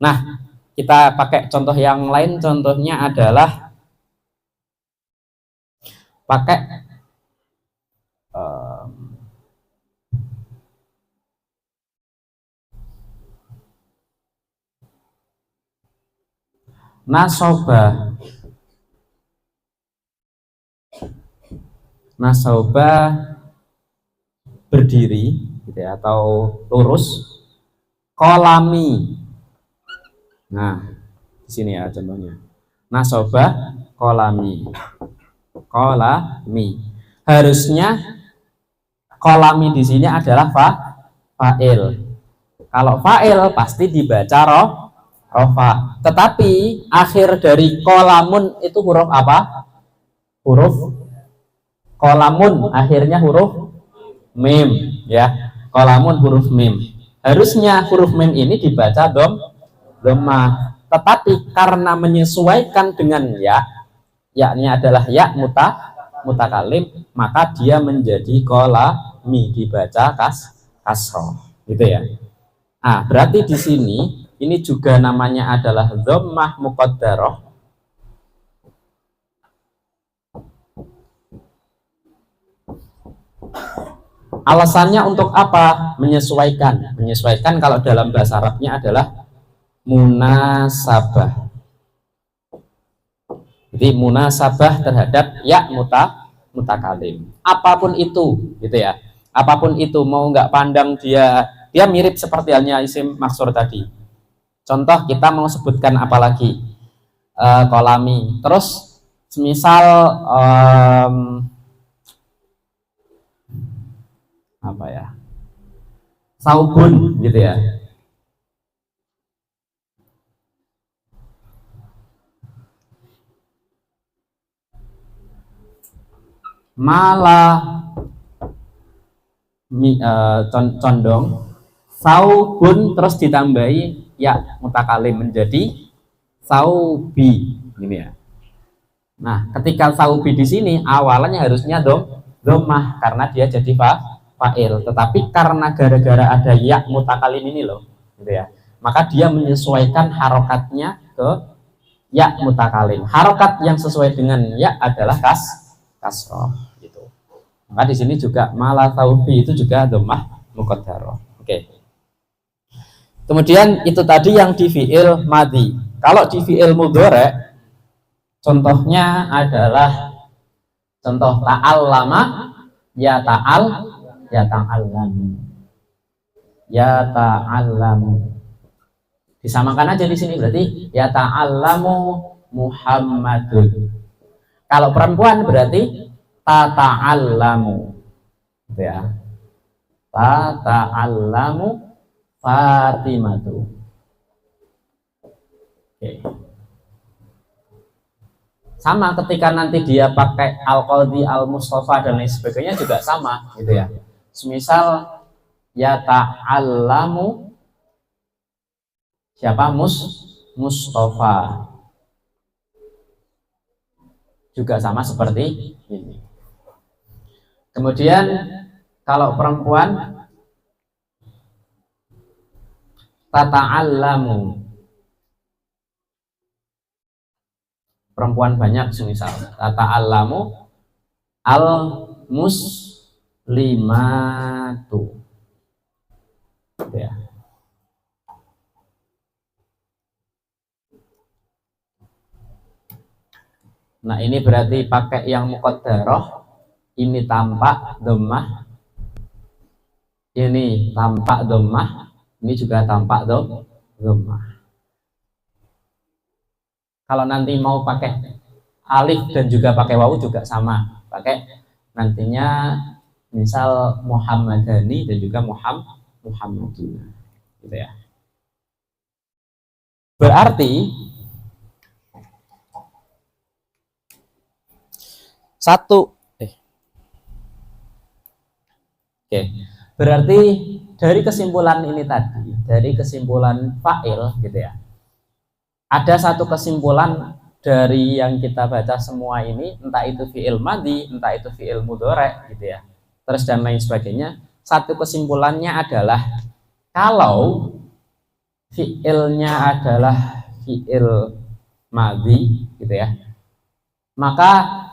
Nah, kita pakai contoh yang lain. Contohnya adalah pakai nasoba. Nasoba berdiri, gitu ya, atau lurus. Kolami. Nah, di sini ya contohnya. Nasoba kolami. Kolami. Harusnya kolami di sini adalah fa'il. Kalau fa'il pasti dibaca rofa. Tetapi akhir dari kolamun itu huruf apa? Huruf kolamun, akhirnya huruf mim, ya. Kolamun huruf mim. Harusnya huruf mim ini dibaca dhammah. Tetapi karena menyesuaikan dengan yaknya adalah ya mutakalim, maka dia menjadi kolami, dibaca kasroh, gitu ya. Nah, berarti di sini ini juga namanya adalah dhammah muqaddarah. Alasannya untuk apa? Menyesuaikan. Menyesuaikan kalau dalam bahasa Arabnya adalah munasabah. Jadi munasabah terhadap ya mutakalim. Apapun itu, gitu ya. Apapun itu, mau nggak pandang dia mirip seperti halnya isim maksur tadi. Contoh kita mau sebutkan apa lagi? Kolami. Terus semisal apa ya? Saubun, gitu ya. Malah condong saubun terus ditambahi ya mutakalim menjadi saubi, gini ya. Nah, ketika saubi di sini awalnya harusnya dhammah karena dia jadi fa'il, tetapi karena gara-gara ada ya mutakalim ini loh, gitu ya, maka dia menyesuaikan harokatnya ke ya mutakalim. Harokat yang sesuai dengan ya adalah kasroh, gitu. Maka di sini juga malah saubi itu juga dhammah muqaddarah. Oke. Kemudian itu tadi yang di fi'il madhi. Kalau di fi'il mudhari, contohnya adalah contoh ta'allama, ya ta'allamu. Ya ta'allamu. Disamakan aja di sini berarti ya ta'allamu Muhammadun. Kalau perempuan berarti tata'allamu. Gitu ya. Tata'allamu Fatimatu. Oke. Sama ketika nanti dia pakai al-qadhi, al-mustafa dan lain sebagainya juga sama, gitu ya. Semisal ya ta'allamu siapa? Mustafa. Juga sama seperti ini. Kemudian kalau perempuan tata'allamu, perempuan banyak semisal tata'allamu al-muslimatu, ya. Nah, ini berarti pakai yang muqaddarah, ini tampak dhammah, ini tampak dhammah. Ini juga tampak dhammah. Kalau nanti mau pakai alif dan juga pakai wawu juga sama. Pakai nantinya misal Muhammadani dan juga Muhammadina. Gitu ya. Berarti Oke. Berarti dari kesimpulan ini tadi, dari kesimpulan fa'il gitu ya. Ada satu kesimpulan dari yang kita baca semua ini, entah itu fi'il madhi, entah itu fi'il mudhari gitu ya. Terus dan lain sebagainya. Satu kesimpulannya adalah kalau fi'ilnya adalah fi'il madhi gitu ya. Maka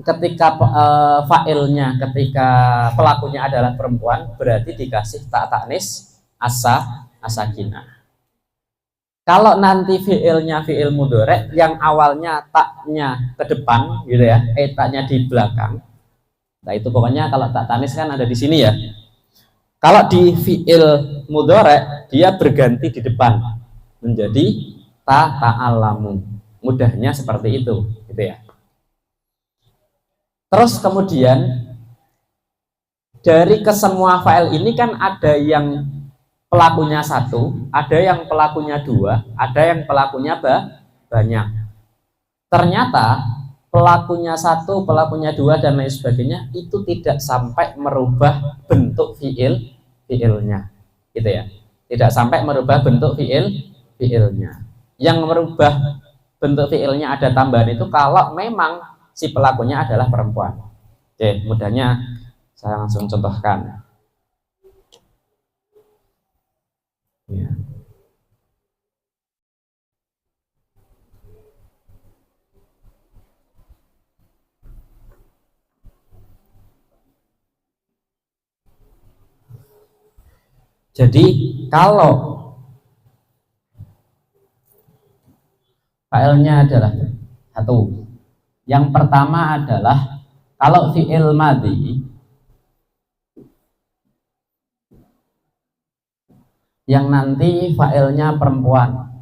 ketika fa'ilnya, ketika pelakunya adalah perempuan, berarti dikasih tak taknis asakinah. Kalau nanti fi'ilnya fi'il mudhari yang awalnya taknya ke depan gitu ya, taknya di belakang. Nah itu pokoknya kalau tak taknis kan ada di sini ya. Kalau di fi'il mudhari dia berganti di depan menjadi ta'alamu. Mudahnya seperti itu gitu ya. Terus kemudian dari kesemua file ini kan ada yang pelakunya satu, ada yang pelakunya dua, ada yang pelakunya banyak. Ternyata pelakunya satu, pelakunya dua dan lain sebagainya itu tidak sampai merubah bentuk fiilnya, gitu ya. Tidak sampai merubah bentuk fiilnya. Yang merubah bentuk fiilnya ada tambahan itu kalau memang si pelakunya adalah perempuan. Oke, mudahnya saya langsung contohkan. Ya. Jadi kalau filenya adalah satu. Yang pertama adalah kalau fi'il madhi yang nanti fa'ilnya perempuan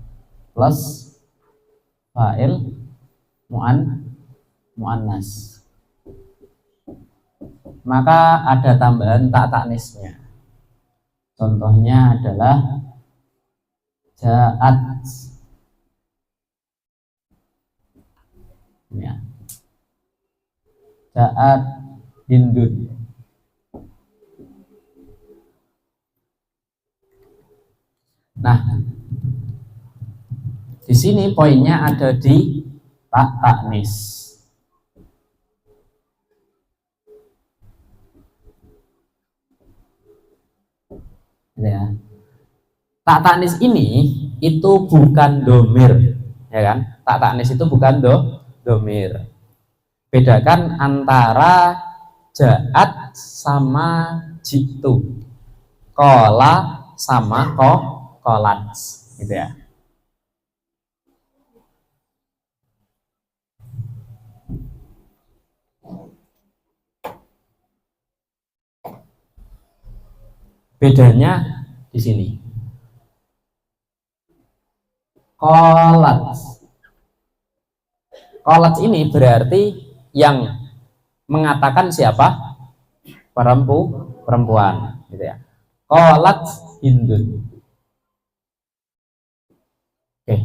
plus fa'il mu'annas, maka ada tambahan tak taknisnya. Contohnya adalah ja'at ya. Ja'at Hindun. Nah, di sini poinnya ada di tak taknis. Ya. Tak taknis ini itu bukan domir, ya kan? Tak taknis itu bukan domir. Bedakan antara ja'at sama jitu, kola sama kolat, gitu ya. Bedanya di sini. Kolat ini berarti yang mengatakan siapa? Perempuan, gitu ya. Kolat Hindun. Oke.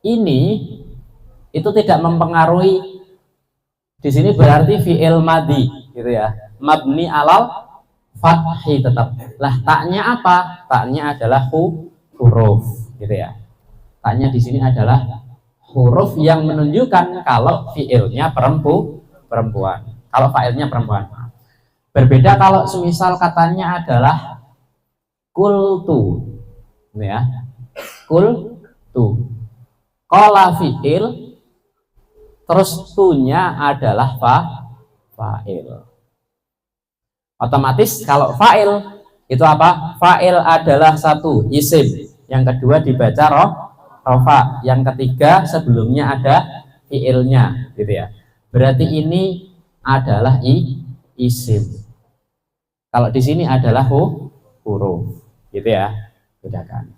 Ini itu tidak mempengaruhi. Di sini berarti fi'il madhi, gitu ya. Mabni alal fathi tetap. Lah taknya apa? Taknya adalah huruf, gitu ya. Taknya di sini adalah huruf yang menunjukkan kalau fi'ilnya perempuan. Kalau fa'ilnya perempuan. Berbeda kalau semisal katanya adalah kultu, ya. Kultu. Qala fi'il, terus tunya adalah fa'il. Otomatis kalau fa'il itu apa? Fa'il adalah satu isim, yang kedua dibaca rofa, yang ketiga sebelumnya ada fiilnya, gitu ya. Berarti ini adalah isim. Kalau di sini adalah huruf. Gitu ya, bedakan.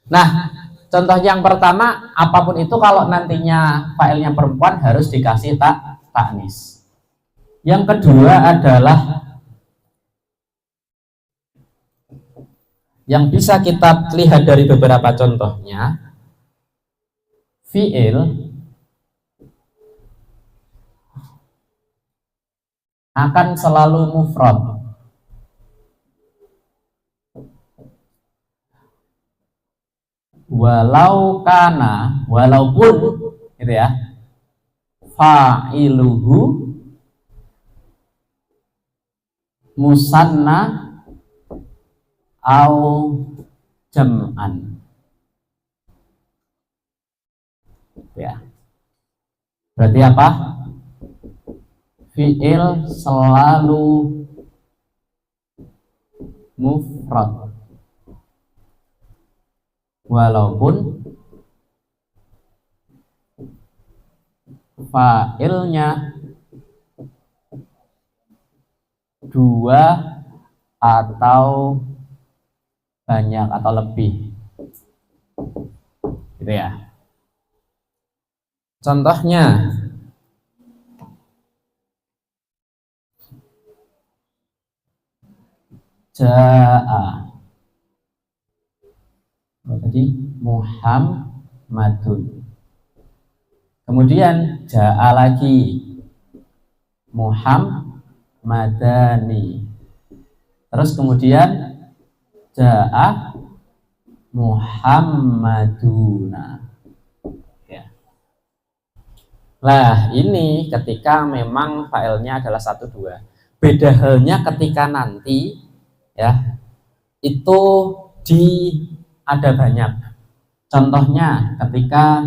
Nah, contoh yang pertama, apapun itu kalau nantinya fa'ilnya perempuan harus dikasih taknis. Yang kedua adalah yang bisa kita lihat dari beberapa contohnya, fi'il akan selalu mufrad. Walaupun gitu ya, fa'iluhu musanna au jam'an. Ya. Berarti apa? Fi'il selalu mufrad walaupun fa'ilnya dua atau banyak atau lebih, gitu ya. Contohnya ja'a, tadi Muhammadun, kemudian ja'a lagi Muhammadani, terus kemudian ja'a Muhammaduna. Ya. Nah, ini ketika memang failnya adalah 1-2. Beda halnya ketika nanti ya itu ada banyak. Contohnya ketika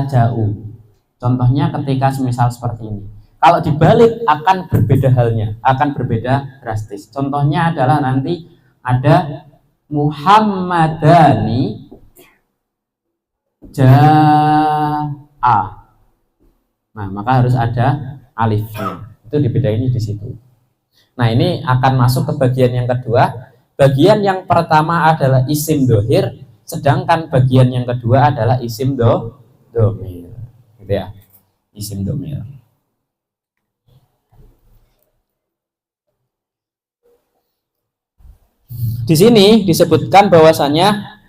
ja'u. Contohnya ketika semisal seperti ini. Kalau dibalik akan berbeda halnya, akan berbeda drastis. Contohnya adalah nanti ada Muhammadani ja'a. Nah, maka harus ada alifnya. Itu dibedain di situ. Nah, ini akan masuk ke bagian yang kedua. Bagian yang pertama adalah isim dohir, sedangkan bagian yang kedua adalah isim domir. Gitu ya, isim domir. Di sini disebutkan bahwasanya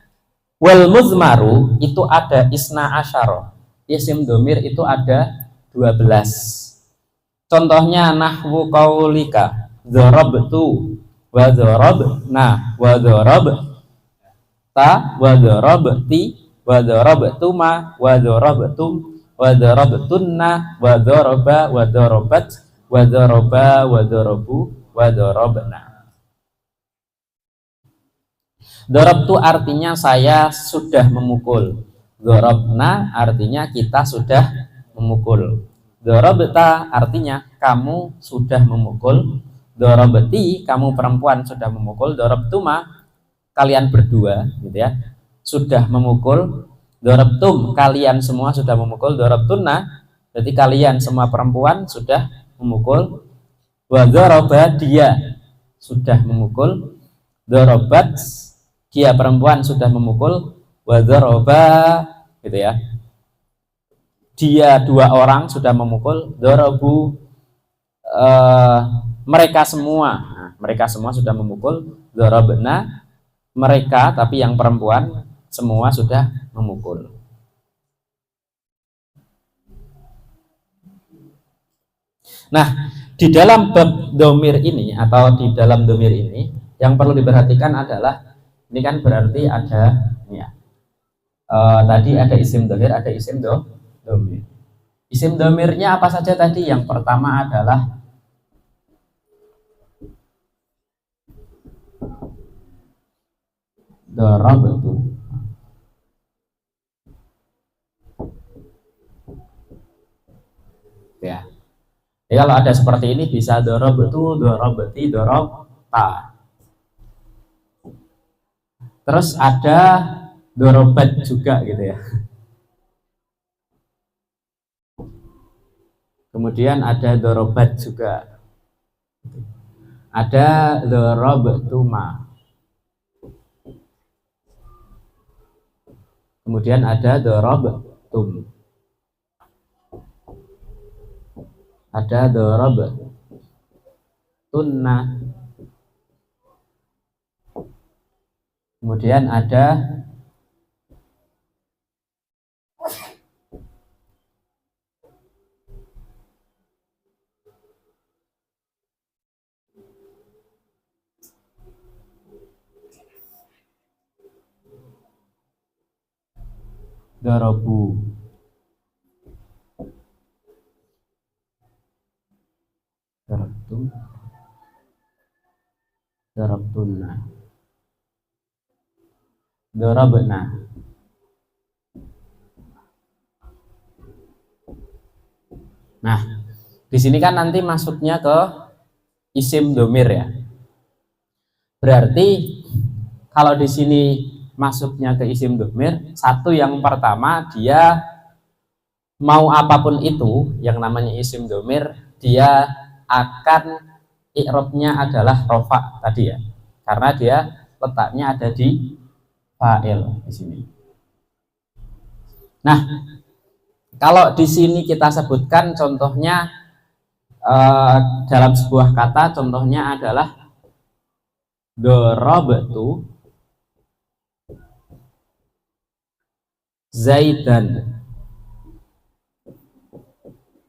wal muzmaru itu ada isna asyara. Isim domir itu ada 12. Contohnya nahwu qaulika dzarabtu wa dzarabna wa dzarabta wa dzarabti wa dzarabtuma wa dzarabtum wa dzarabtunna wa dzaraba wa dzarabat wa dzaraba wa dzarabu wa dzarabna. Dzarabtu artinya saya sudah memukul. Dzarabna artinya kita sudah memukul. Dzarabta artinya kamu sudah memukul. Dzarabti kamu perempuan sudah memukul. Dzarabtuma kalian berdua gitu ya sudah memukul. Dzarabtum kalian semua sudah memukul. Dzarabtunna berarti kalian semua perempuan sudah memukul. Wa dzaraba dia sudah memukul. Dzarabat dia perempuan sudah memukul. Wa dzaraba gitu ya dia 2 orang sudah memukul. Dzarabu mereka semua. Nah, mereka semua sudah memukul. Dzarabna mereka tapi yang perempuan semua sudah memukul. Nah, di dalam bab domir ini atau di dalam domir ini yang perlu diperhatikan adalah ini kan berarti ada ya, tadi ada isim domir, ada isim domir. Isim domirnya apa saja tadi? Yang pertama adalah darabtu. Ya. Jadi kalau ada seperti ini bisa darabtu, darabti, darabta. Terus ada dorobat juga gitu ya. Kemudian ada dorobat juga. Ada dorobtuma. Kemudian ada dorobtum. Ada dorobtunna. Kemudian ada dorobu. Dorobtum. Dorobtunna. Dorobna. Nah, di sini kan nanti masuknya ke isim domir ya. Berarti kalau di sini masuknya ke isim domir, satu yang pertama dia mau apapun itu yang namanya isim domir, dia akan i'rabnya adalah rofa tadi ya, karena dia letaknya ada di fa'il di sini. Nah, kalau di sini kita sebutkan contohnya dalam sebuah kata, contohnya adalah dorobtu Zaidan.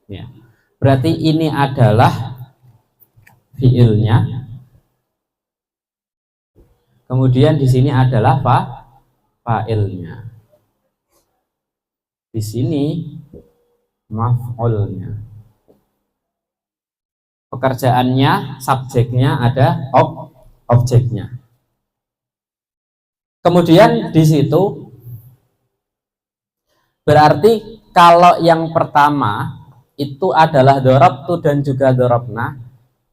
Ya. Berarti ini adalah fiilnya. Kemudian di sini adalah fa'ilnya. Di sini maf'ulnya. Pekerjaannya, subjeknya ada objeknya. Kemudian di situ berarti kalau yang pertama itu adalah dorobtu dan juga dorobna,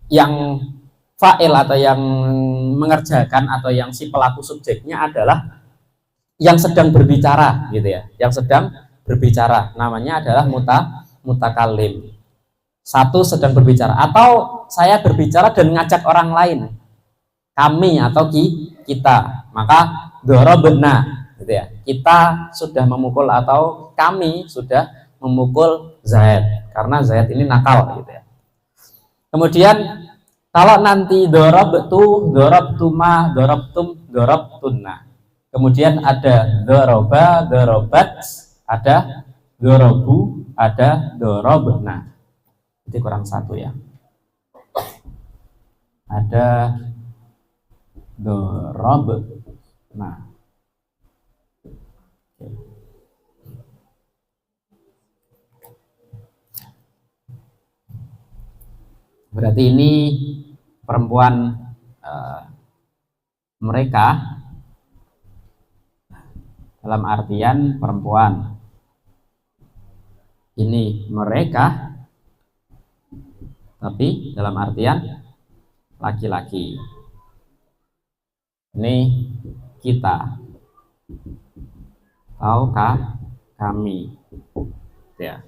yang fa'il atau yang mengerjakan atau yang si pelaku subjeknya adalah yang sedang berbicara gitu ya, yang sedang berbicara, namanya adalah mutakalim. Satu sedang berbicara, atau saya berbicara dan ngajak orang lain, kami atau kita, maka dorobna gitu ya, kita sudah memukul atau kami sudah memukul Zaid karena Zaid ini nakal gitu ya. Kemudian kalau nanti dorobtu, dorobtuma, dorobtum, dorobtunna, kemudian ada doroba, dorobat, ada dorobu, ada dorobna. Itu kurang satu ya. Ada dorobna. Berarti ini perempuan mereka dalam artian perempuan. Ini mereka tapi dalam artian laki-laki. Ini kita atau kami ya.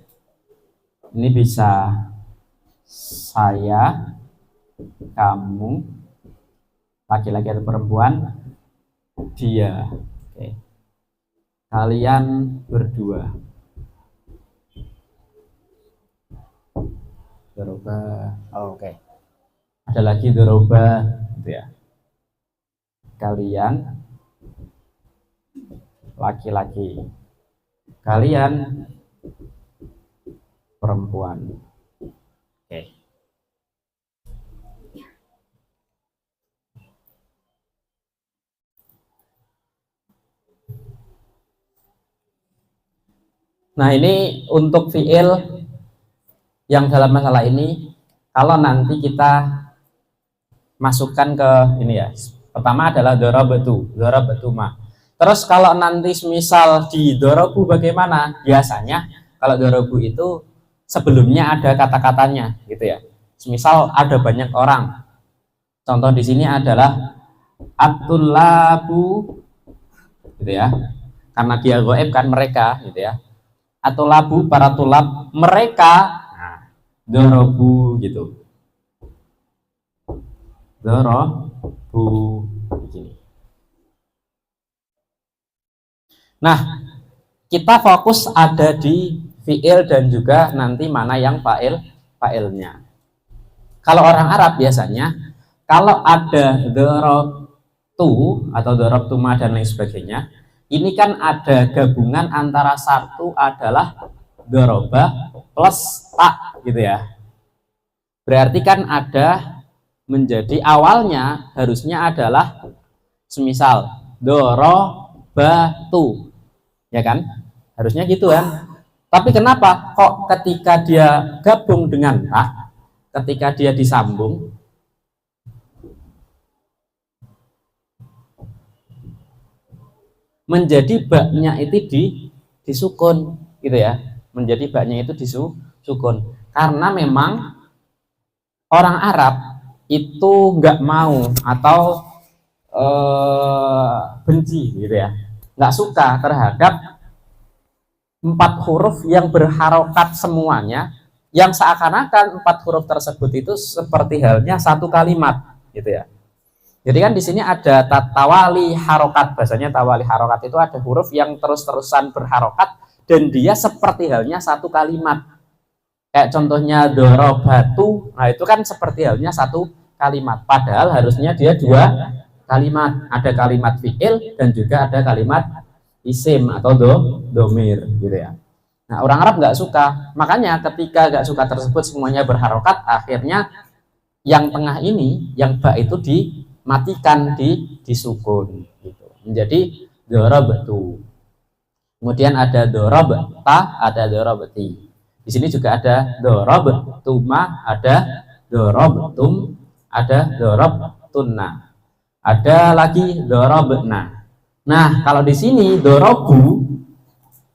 Ini bisa saya, kamu, laki-laki atau perempuan, dia. Oke. Kalian berdua. Doroba. Oh, oke. Ada lagi doroba gitu ya. Kalian laki-laki. Kalian perempuan. Oke. Nah, ini untuk fiil yang dalam masalah ini, kalau nanti kita masukkan ke ini ya. Pertama adalah dorobatu, dorobetuma. Terus kalau nanti misal di dorobu bagaimana? Biasanya kalau dorobu itu sebelumnya ada kata-katanya gitu ya. Misal ada banyak orang. Contoh di sini adalah atulabu gitu ya. Karena dia goib kan mereka gitu ya. Atulabu para tulab mereka. Nah, dorobu gitu. Dorobu begini. Nah, kita fokus ada di fiil dan juga nanti mana yang fa'ilnya. Kalau orang Arab biasanya kalau ada dorobtu atau dorobtuma dan lain sebagainya, ini kan ada gabungan antara satu adalah doroba plus tak gitu ya. Berarti kan ada menjadi awalnya harusnya adalah semisal dorobatu, ya kan? Harusnya gitu kan? Tapi kenapa kok ketika dia gabung dengan tak, ketika dia disambung menjadi baknya itu disukun gitu ya, menjadi baknya itu disukun karena memang orang Arab itu nggak mau atau benci gitu ya, nggak suka terhadap 4 huruf yang berharokat semuanya, yang seakan-akan 4 huruf tersebut itu seperti halnya satu kalimat gitu ya. Jadi kan di sini ada tawali harokat, bahasanya tawali harokat itu ada huruf yang terus-terusan berharokat dan dia seperti halnya satu kalimat. Kayak contohnya dorobatu, nah itu kan seperti halnya satu kalimat. Padahal harusnya dia 2 kalimat, ada kalimat fi'il dan juga ada kalimat isim atau domir gitu ya. Nah orang Arab nggak suka, makanya ketika nggak suka tersebut semuanya berharokat, akhirnya yang tengah ini, yang ba itu dimatikan, disukun gitu. Menjadi dorobatu. Kemudian ada dorobta, ada dorobati. Di sini juga ada dorobtuma, ada dorobtum, ada dorobtunna, ada lagi dorobna. Nah, kalau di sini dorobu,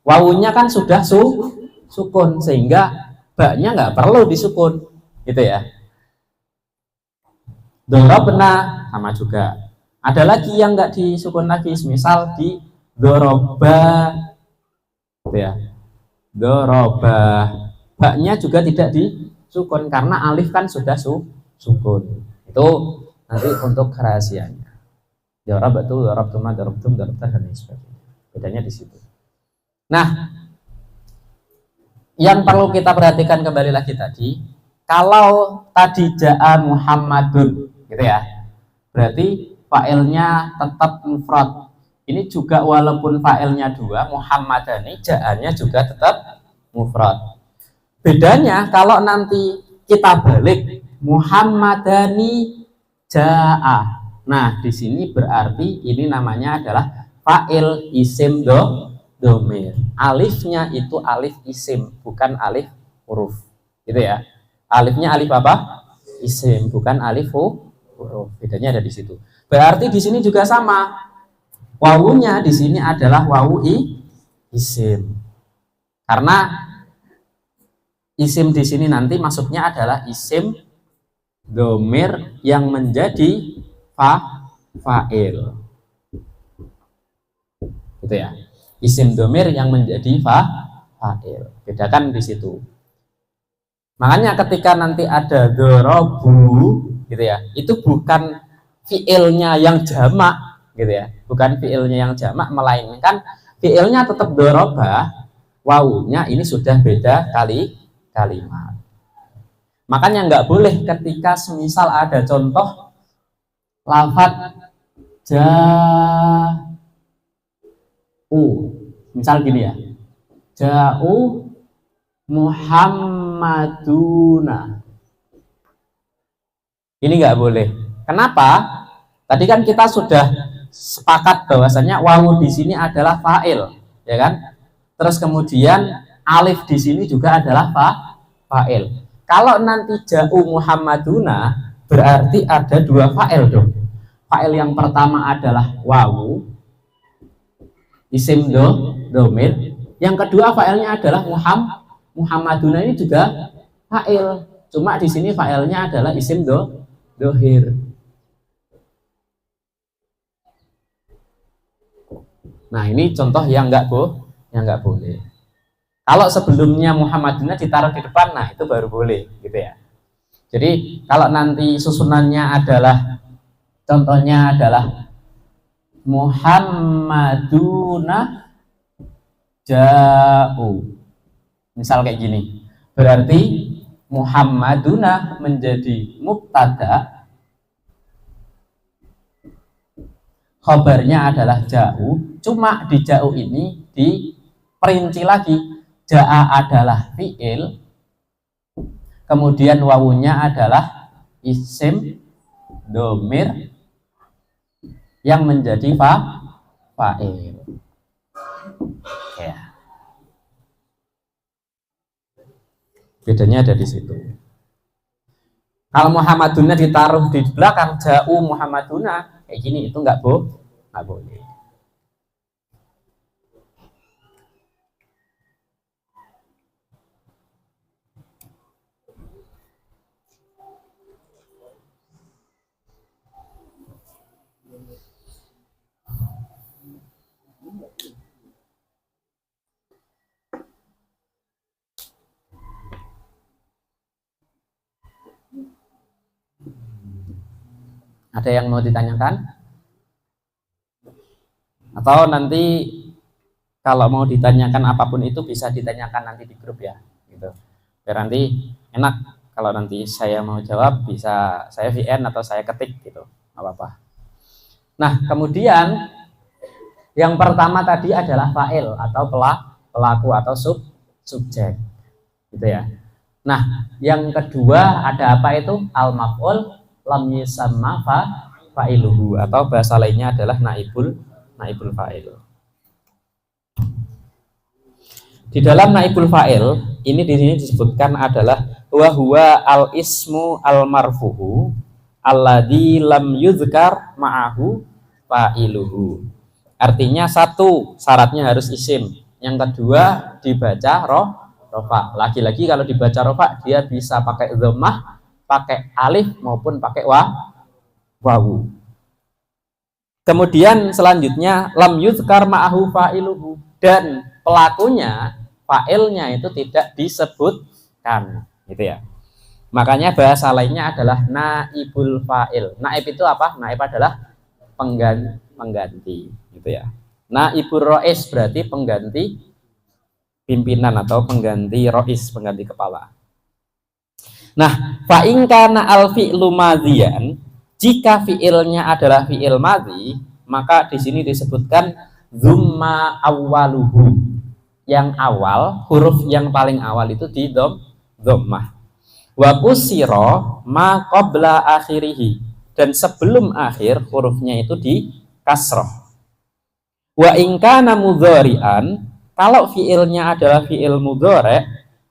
wawunya kan sudah sukun sehingga baknya nggak perlu disukun, gitu ya. Dorobna sama juga. Ada lagi yang nggak disukun lagi, misal di doroba, gitu ya. Doroba, baknya juga tidak disukun karena alif kan sudah sukun. Itu nanti untuk rahasianya. Dorobatu, dorobtuma, dorobtum, dorobta dan lain sebagainya. Bedanya di situ. Nah, yang perlu kita perhatikan kembali lagi tadi, kalau tadi ja'a Muhammadun, gitu ya, berarti fa'ilnya tetap mufrad. Ini juga walaupun fa'ilnya 2, Muhammadani, ja'anya juga tetap mufrad. Bedanya kalau nanti kita balik Muhammadani ja'a. Nah, di sini berarti ini namanya adalah fa'il isim domir. Alifnya itu alif isim, bukan alif huruf. Gitu ya. Alifnya alif apa? Isim, bukan alif huruf. Bedanya ada di situ. Berarti di sini juga sama. Wawunya di sini adalah wawu isim. Karena isim di sini nanti masuknya adalah isim domir yang menjadi fa'il. Gitu ya. Isim domir yang menjadi fa'il. Bedakan di situ. Makanya ketika nanti ada dorobu, gitu ya, itu bukan fi'ilnya yang jamak, gitu ya, bukan fi'ilnya yang jamak, melainkan fi'ilnya tetap doroba, wawunya ini sudah beda kalimat. Makanya nggak boleh ketika semisal ada contoh lafadz ja'u, misal gini ya, ja'u Muhammaduna, ini nggak boleh. Kenapa? Tadi kan kita sudah sepakat bahwasanya wawu di sini adalah fa'il, ya kan? Terus kemudian alif di sini juga adalah fa'il. Kalau nanti ja'u Muhammaduna, berarti ada 2 fa'il dong. Fa'il yang pertama adalah wawu, isim domir. Yang kedua fa'ilnya adalah Muhammaduna, ini juga fa'il. Cuma di sini fa'ilnya adalah isim dohir. Nah, ini contoh yang nggak boleh. Kalau sebelumnya Muhammaduna ditaruh di depan, nah itu baru boleh gitu ya. Jadi kalau nanti susunannya adalah, contohnya adalah Muhammaduna ja'u, misal kayak gini, berarti Muhammaduna menjadi mubtada, khabarnya adalah ja'u, cuma di ja'u ini diperinci lagi, ja'a adalah fi'il, kemudian wawunya adalah isim domir yang menjadi fa'il. Ya. Bedanya ada di situ. Kalau Muhammaduna ditaruh di belakang ja'u Muhammaduna kayak gini, itu nggak boleh. Ada yang mau ditanyakan? Atau nanti kalau mau ditanyakan apapun itu bisa ditanyakan nanti di grup ya, gitu. Biar nanti enak kalau nanti saya mau jawab bisa saya VN atau saya ketik gitu, nggak apa-apa. Nah kemudian yang pertama tadi adalah fa'il atau pelaku atau subjek, gitu ya. Nah yang kedua ada apa itu? Al-maf'ul lam yusamma fa'iluhu, atau bahasa lainnya adalah naibul fa'il. Di dalam naibul fa'il ini di sini disebutkan adalah wa huwa al ismu al marfu'u alladzi lam yuzkar ma'ahu fa'iluhu. Artinya satu, syaratnya harus isim. Yang kedua dibaca rofa. Lagi-lagi kalau dibaca rofa dia bisa pakai dhammah, pakai alif maupun pakai wawu. Kemudian selanjutnya lam yuzkar ma'ahu fa'iluhu, dan pelakunya, fa'ilnya itu tidak disebutkan, gitu ya. Makanya bahasa lainnya adalah naibul fa'il. Naib itu apa? Naib adalah pengganti, gitu ya. Naibur rois berarti pengganti pimpinan atau pengganti rois, pengganti kepala. Nah, fa in kana al fi'lu madhiyan, jika fi'ilnya adalah fi'il madhi, maka di sini disebutkan dzumma awwaluhu. Yang awal, huruf yang paling awal itu di dhammah. Wa kusira ma qabla akhirih, dan sebelum akhir hurufnya itu di kasroh. Wa in kana mudhari'an, kalau fi'ilnya adalah fi'il mudhari',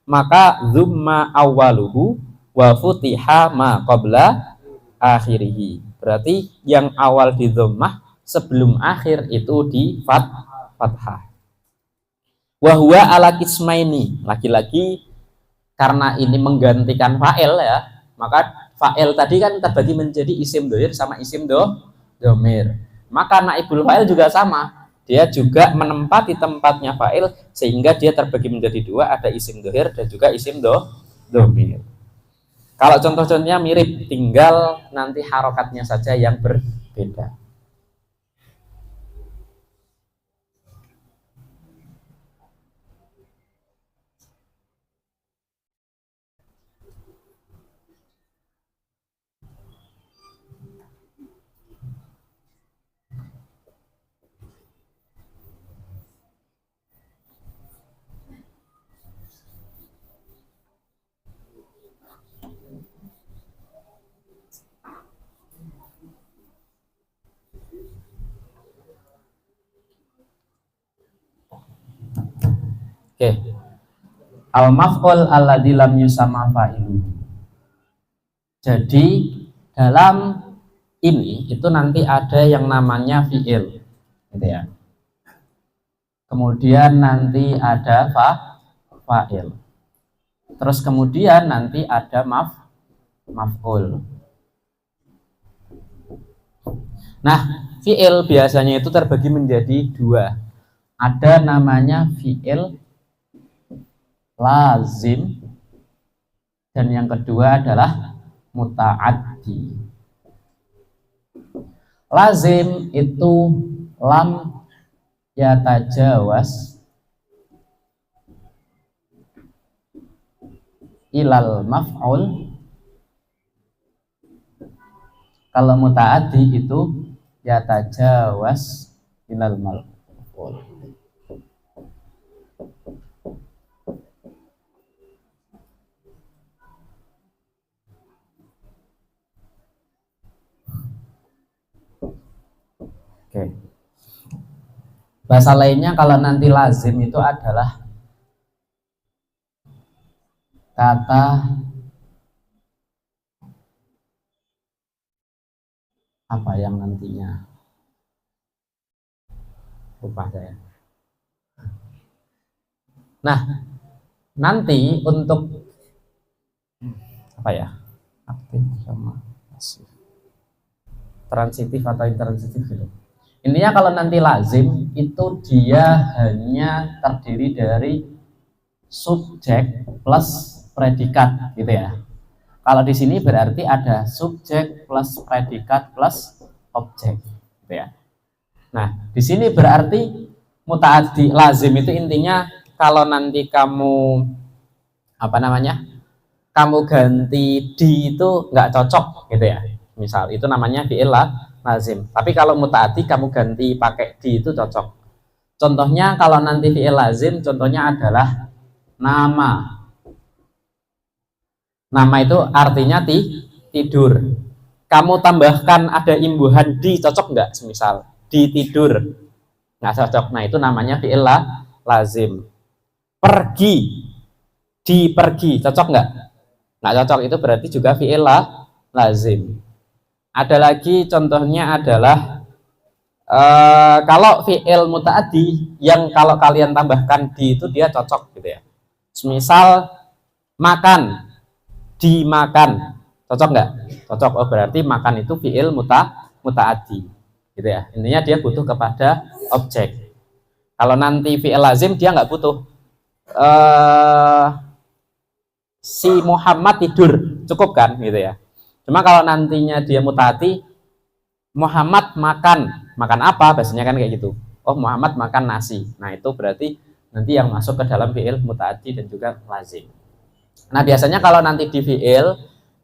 maka dzumma awwaluhu wa futiha ma qabla akhirih. Berarti yang awal di dhammah, sebelum akhir itu di fathah. Wa huwa ala qismaini, lagi-lagi karena ini menggantikan fa'il ya, maka fa'il tadi kan terbagi menjadi isim dhamir sama isim domir. Maka naibul fa'il juga sama, dia juga menempati tempatnya fa'il sehingga dia terbagi menjadi dua, ada isim dhamir dan juga isim domir. Kalau contoh-contohnya mirip, tinggal nanti harokatnya saja yang berbeda. Oke. Al-maf'ul alladzi lam yusamma fa'iluhu. Jadi dalam ini itu nanti ada yang namanya fi'il, gitu ya. Kemudian nanti ada fa'il. Terus kemudian nanti ada maf'ul. Nah, fi'il biasanya itu terbagi menjadi dua. Ada namanya fi'il lazim, dan yang kedua adalah muta'addi. Lazim itu lam yatajawaz ilal maf'ul. Kalau muta'addi itu yatajawaz ilal maf'ul. Oke. Bahasa lainnya kalau nanti lazim itu adalah kata apa yang nantinya lupa saya. Nah, nanti untuk apa ya? Aktif sama pasif. Transitif atau intransitif gitu. Intinya kalau nanti lazim itu dia hanya terdiri dari subjek plus predikat gitu ya. Kalau di sini berarti ada subjek plus predikat plus objek, gitu ya. Nah, di sini berarti mutaaddi lazim itu intinya kalau nanti kamu apa namanya, kamu ganti di itu nggak cocok, gitu ya. Misal itu namanya fi'il lazim. Tapi kalau mutaaddi kamu ganti pakai di itu cocok. Contohnya kalau nanti fi'il lazim, contohnya adalah nama. Nama itu artinya tidur. Kamu tambahkan ada imbuhan di, cocok nggak? Semisal di tidur, nggak cocok. Nah itu namanya fi'il lazim. Pergi, di pergi, cocok nggak? Nggak cocok, itu berarti juga fi'il lazim. Ada lagi contohnya adalah kalau fi'il muta'addi yang kalau kalian tambahkan di itu dia cocok gitu ya. Semisal makan, dimakan, cocok nggak? Cocok. Oh berarti makan itu fi'il muta'addi gitu ya. Intinya dia butuh kepada objek. Kalau nanti fi'il lazim dia nggak butuh. Si Muhammad tidur, cukup kan gitu ya. Cuma kalau nantinya dia muta'addi, Muhammad makan apa? Biasanya kan kayak gitu. Oh Muhammad makan nasi. Nah itu berarti nanti yang masuk ke dalam fi'il muta'addi dan juga lazim. Nah biasanya kalau nanti di fi'il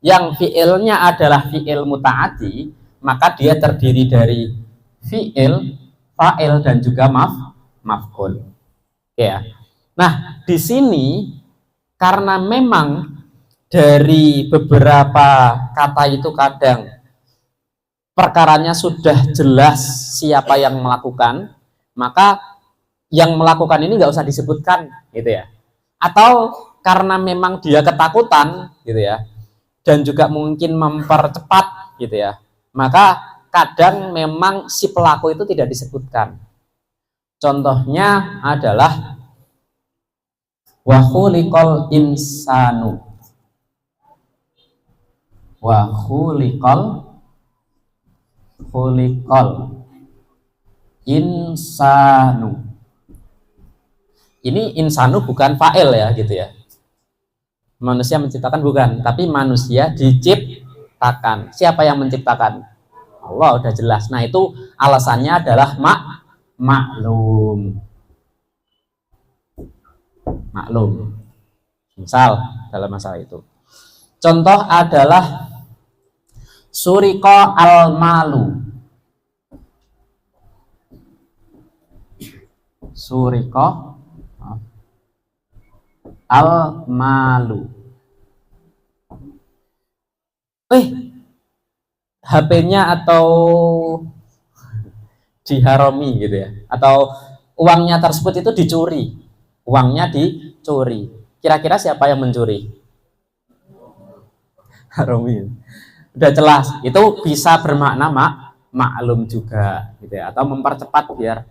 yang fi'ilnya adalah fi'il muta'addi, maka dia terdiri dari fi'il, fa'il dan juga maf'ul. Ya. Nah di sini karena memang dari beberapa kata itu kadang perkaranya sudah jelas siapa yang melakukan, maka yang melakukan ini nggak usah disebutkan gitu ya. Atau karena memang dia ketakutan gitu ya, dan juga mungkin mempercepat gitu ya, maka kadang memang si pelaku itu tidak disebutkan. Contohnya adalah wa khuliqal insanu, wa khuliqal insanu. Ini insanu bukan fa'il ya gitu ya. Manusia menciptakan bukan, tapi manusia diciptakan. Siapa yang menciptakan? Allah, udah jelas. Nah itu alasannya adalah maklum. Misal dalam masalah itu. Contoh adalah suriko al-malu. Suriko al-malu. HP-nya atau diharomi gitu ya, atau uangnya tersebut itu dicuri. Uangnya dicuri. Kira-kira siapa yang mencuri? Haromi. Udah jelas, itu bisa bermakna maklum juga gitu ya, atau mempercepat biar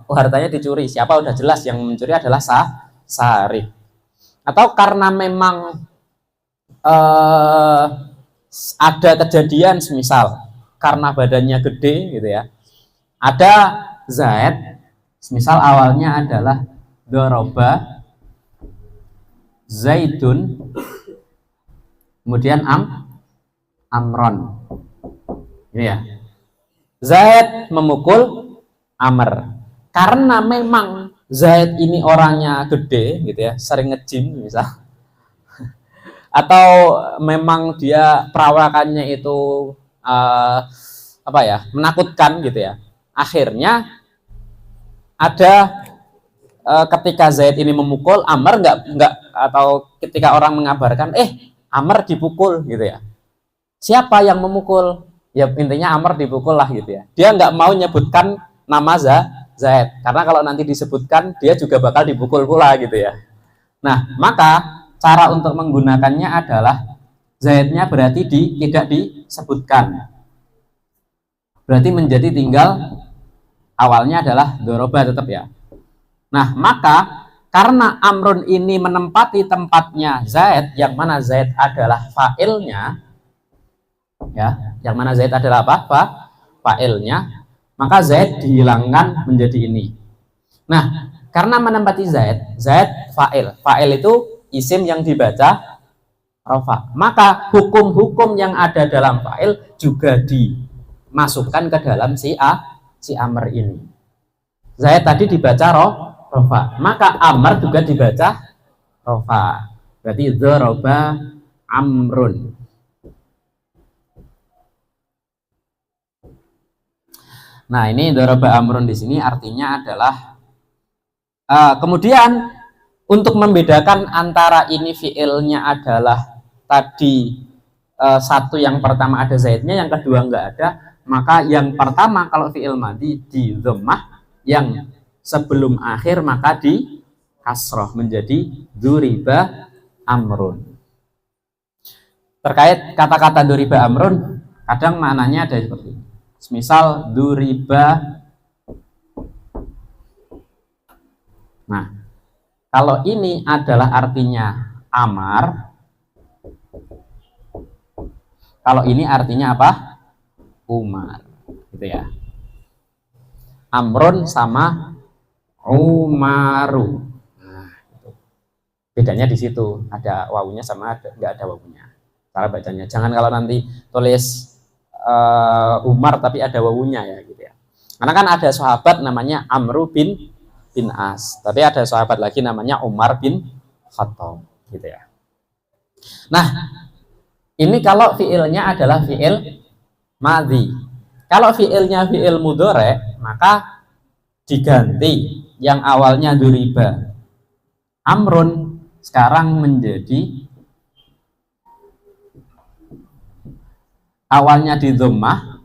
hartanya dicuri. Siapa udah jelas yang mencuri adalah Sarif. Atau karena memang ada kejadian semisal karena badannya gede gitu ya, ada Zaid semisal awalnya adalah doroba Zaidun, kemudian Amron. Ini ya. Zaid memukul Amr. Karena memang Zaid ini orangnya gede gitu ya, sering nge-gym misal. Atau memang dia perawakannya itu menakutkan gitu ya. Akhirnya ada ketika Zaid ini memukul Amr nggak atau ketika orang mengabarkan Amr dipukul gitu ya. Siapa yang memukul? Ya intinya Amr dipukul lah gitu ya. Dia nggak mau nyebutkan nama Zaid karena kalau nanti disebutkan dia juga bakal dipukul pula gitu ya. Nah, maka cara untuk menggunakannya adalah Zaidnya berarti tidak disebutkan. Berarti menjadi tinggal awalnya adalah doroba tetap ya. Nah, maka karena Amrun ini menempati tempatnya Zaid, yang mana Zaid adalah fa'ilnya, ya, yang mana Zaid adalah apa? Fa'ilnya, maka Zaid dihilangkan menjadi ini. Nah, karena menempati Zaid fa'il. Fa'il itu isim yang dibaca rofa. Maka hukum-hukum yang ada dalam fa'il juga dimasukkan ke dalam si Amr ini. Zaid tadi dibaca rofa, maka Amr juga dibaca rofa. Berarti dzaraba Amrun. Nah, ini dzaraba Amrun di sini artinya adalah kemudian untuk membedakan antara ini fiilnya adalah tadi satu yang pertama ada zaidnya, yang kedua enggak ada, maka yang pertama kalau fiil madhi di dhammah, yang sebelum akhir maka di kasroh menjadi dzuriba Amrun. Terkait kata-kata dzuriba Amrun, kadang maknanya ada seperti ini. Misal dzuriba. Nah, kalau ini adalah artinya Amar, kalau ini artinya apa? Umar, gitu ya. Amrun sama Umaru. Nah, bedanya di situ, ada wawunya sama nggak ada wawunya. Cara bacanya, jangan kalau nanti tulis Umar tapi ada wawunya ya, gitu ya. Karena kan ada sahabat namanya Amru bin As, tapi ada sahabat lagi namanya Umar bin Khattab, gitu ya. Nah, ini kalau fiilnya adalah fiil madhi. Kalau fiilnya fiil mudhari, maka diganti yang awalnya dzuriba Amrun sekarang menjadi awalnya di dhammah,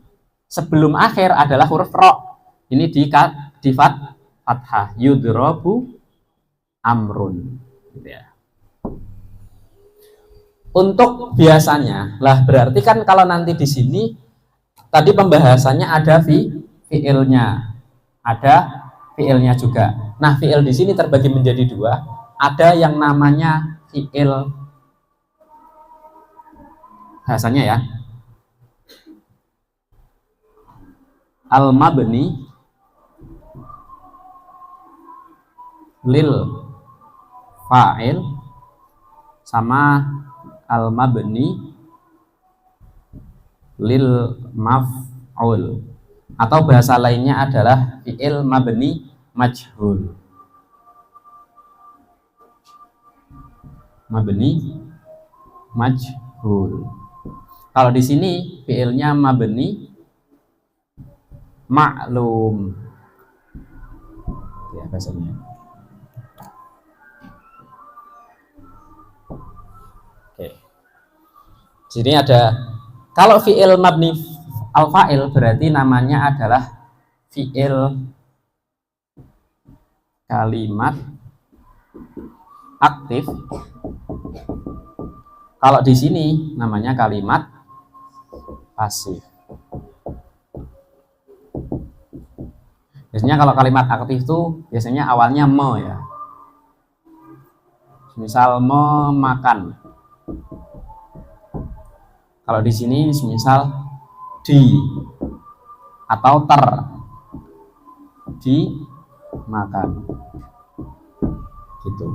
sebelum akhir adalah huruf ro. Ini di fathah, yudrabu Amrun, gitu ya. Untuk biasanya lah, berarti kan kalau nanti di sini tadi pembahasannya ada fiilnya, ada fiilnya juga. Nah, fiil di sini terbagi menjadi dua. Ada yang namanya fiil bahasanya ya, al-mabni lil fa'il sama al-mabni lil maf'ul, atau bahasa lainnya adalah fi'il mabni majhul. Mabni majhul. Kalau di sini fi'ilnya mabni maklum, ya bahasanya. Oke. Sini ada, kalau fi'il mabni al-fa'il berarti namanya adalah fi'il kalimat aktif. Kalau di sini namanya kalimat pasif. Biasanya kalau kalimat aktif itu biasanya awalnya me ya. Misal memakan. Kalau di sini misal di atau ter, dimakan, gitu.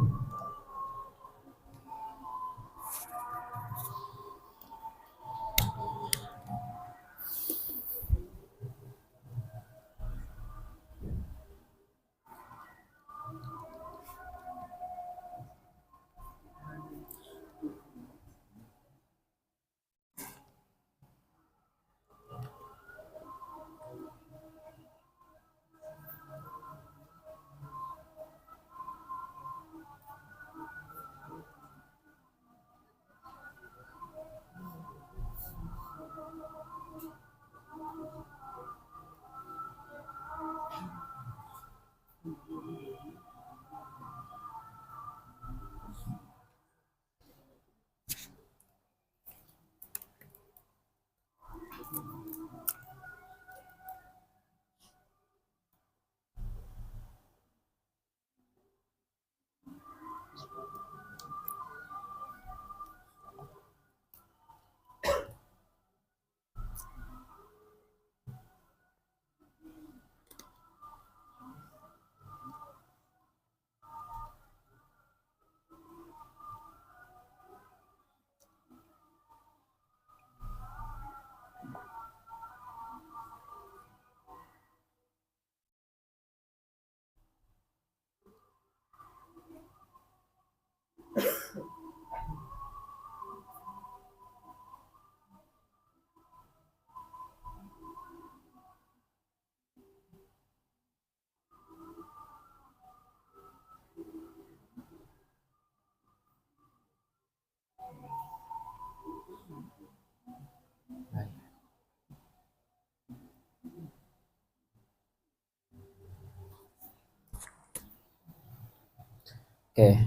Oke,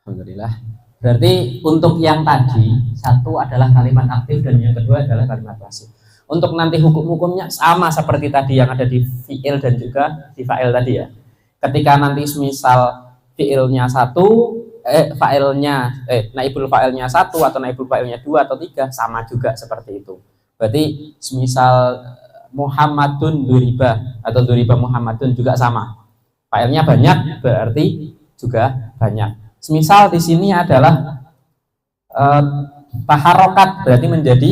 alhamdulillah. Berarti untuk yang tadi satu adalah kalimat aktif dan yang kedua adalah kalimat pasif. Untuk nanti hukum-hukumnya sama seperti tadi yang ada di fi'il dan juga di fa'il tadi ya. Ketika nanti misal fi'ilnya satu, naibul fa'ilnya satu atau naibul fa'ilnya dua atau tiga, sama juga seperti itu. Berarti misal Muhammadun duriba atau duriba Muhammadun juga sama. Fa'ilnya banyak berarti juga banyak. Semisal di sini adalah taharokat berarti menjadi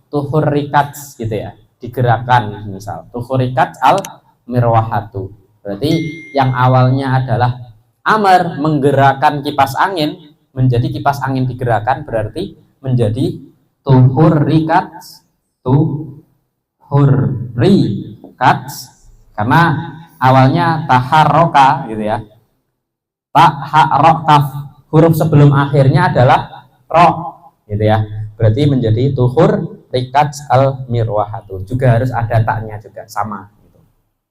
tuhurikat gitu ya, digerakkan. Misal tuhurikat al mirwahatu berarti yang awalnya adalah amar menggerakkan kipas angin menjadi kipas angin digerakkan berarti menjadi tuhurikat karena awalnya taharoka gitu ya. Taharokaf huruf sebelum akhirnya adalah ro gitu ya. Berarti menjadi tuhur rikat al mirwahatu. Juga harus ada taknya juga sama gitu.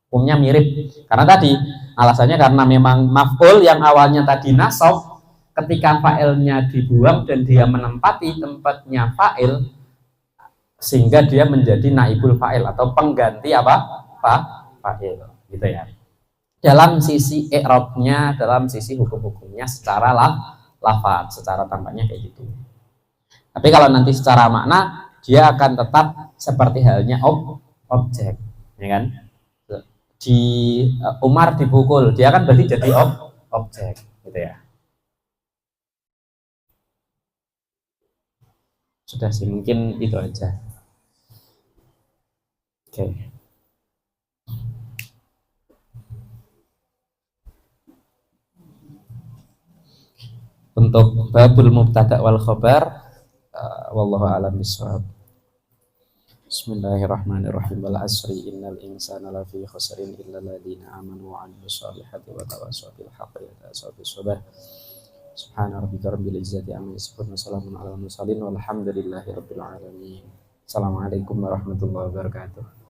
Hukumnya mirip. Karena tadi alasannya karena memang maf'ul yang awalnya tadi nasab ketika fa'ilnya dibuang dan dia menempati tempatnya fa'il sehingga dia menjadi naibul fa'il atau pengganti fa'il gitu ya. Dalam sisi i'rabnya, dalam sisi hukum-hukumnya secara lafaz, secara tampaknya kayak gitu. Tapi kalau nanti secara makna dia akan tetap seperti halnya objek, ya kan? Di Umar dipukul, dia kan berarti jadi objek, gitu ya. Sudah sih, mungkin itu aja. Oke. Untuk babul mubtada wal khabar, wallahu a'lam bishawab. Bismillahirrahmanirrahim. Wal asri innal insana lafi khusrin illa alladziina amanu wa 'amilus shalihati wa tawassaw bil haqqi wa tawassaw bis sabr. Subhana rabbika rabbil izzati amma yasifun wa salamun 'alal mursalin walhamdulillahi rabbil alamin. Assalamualaikum warahmatullahi wabarakatuh.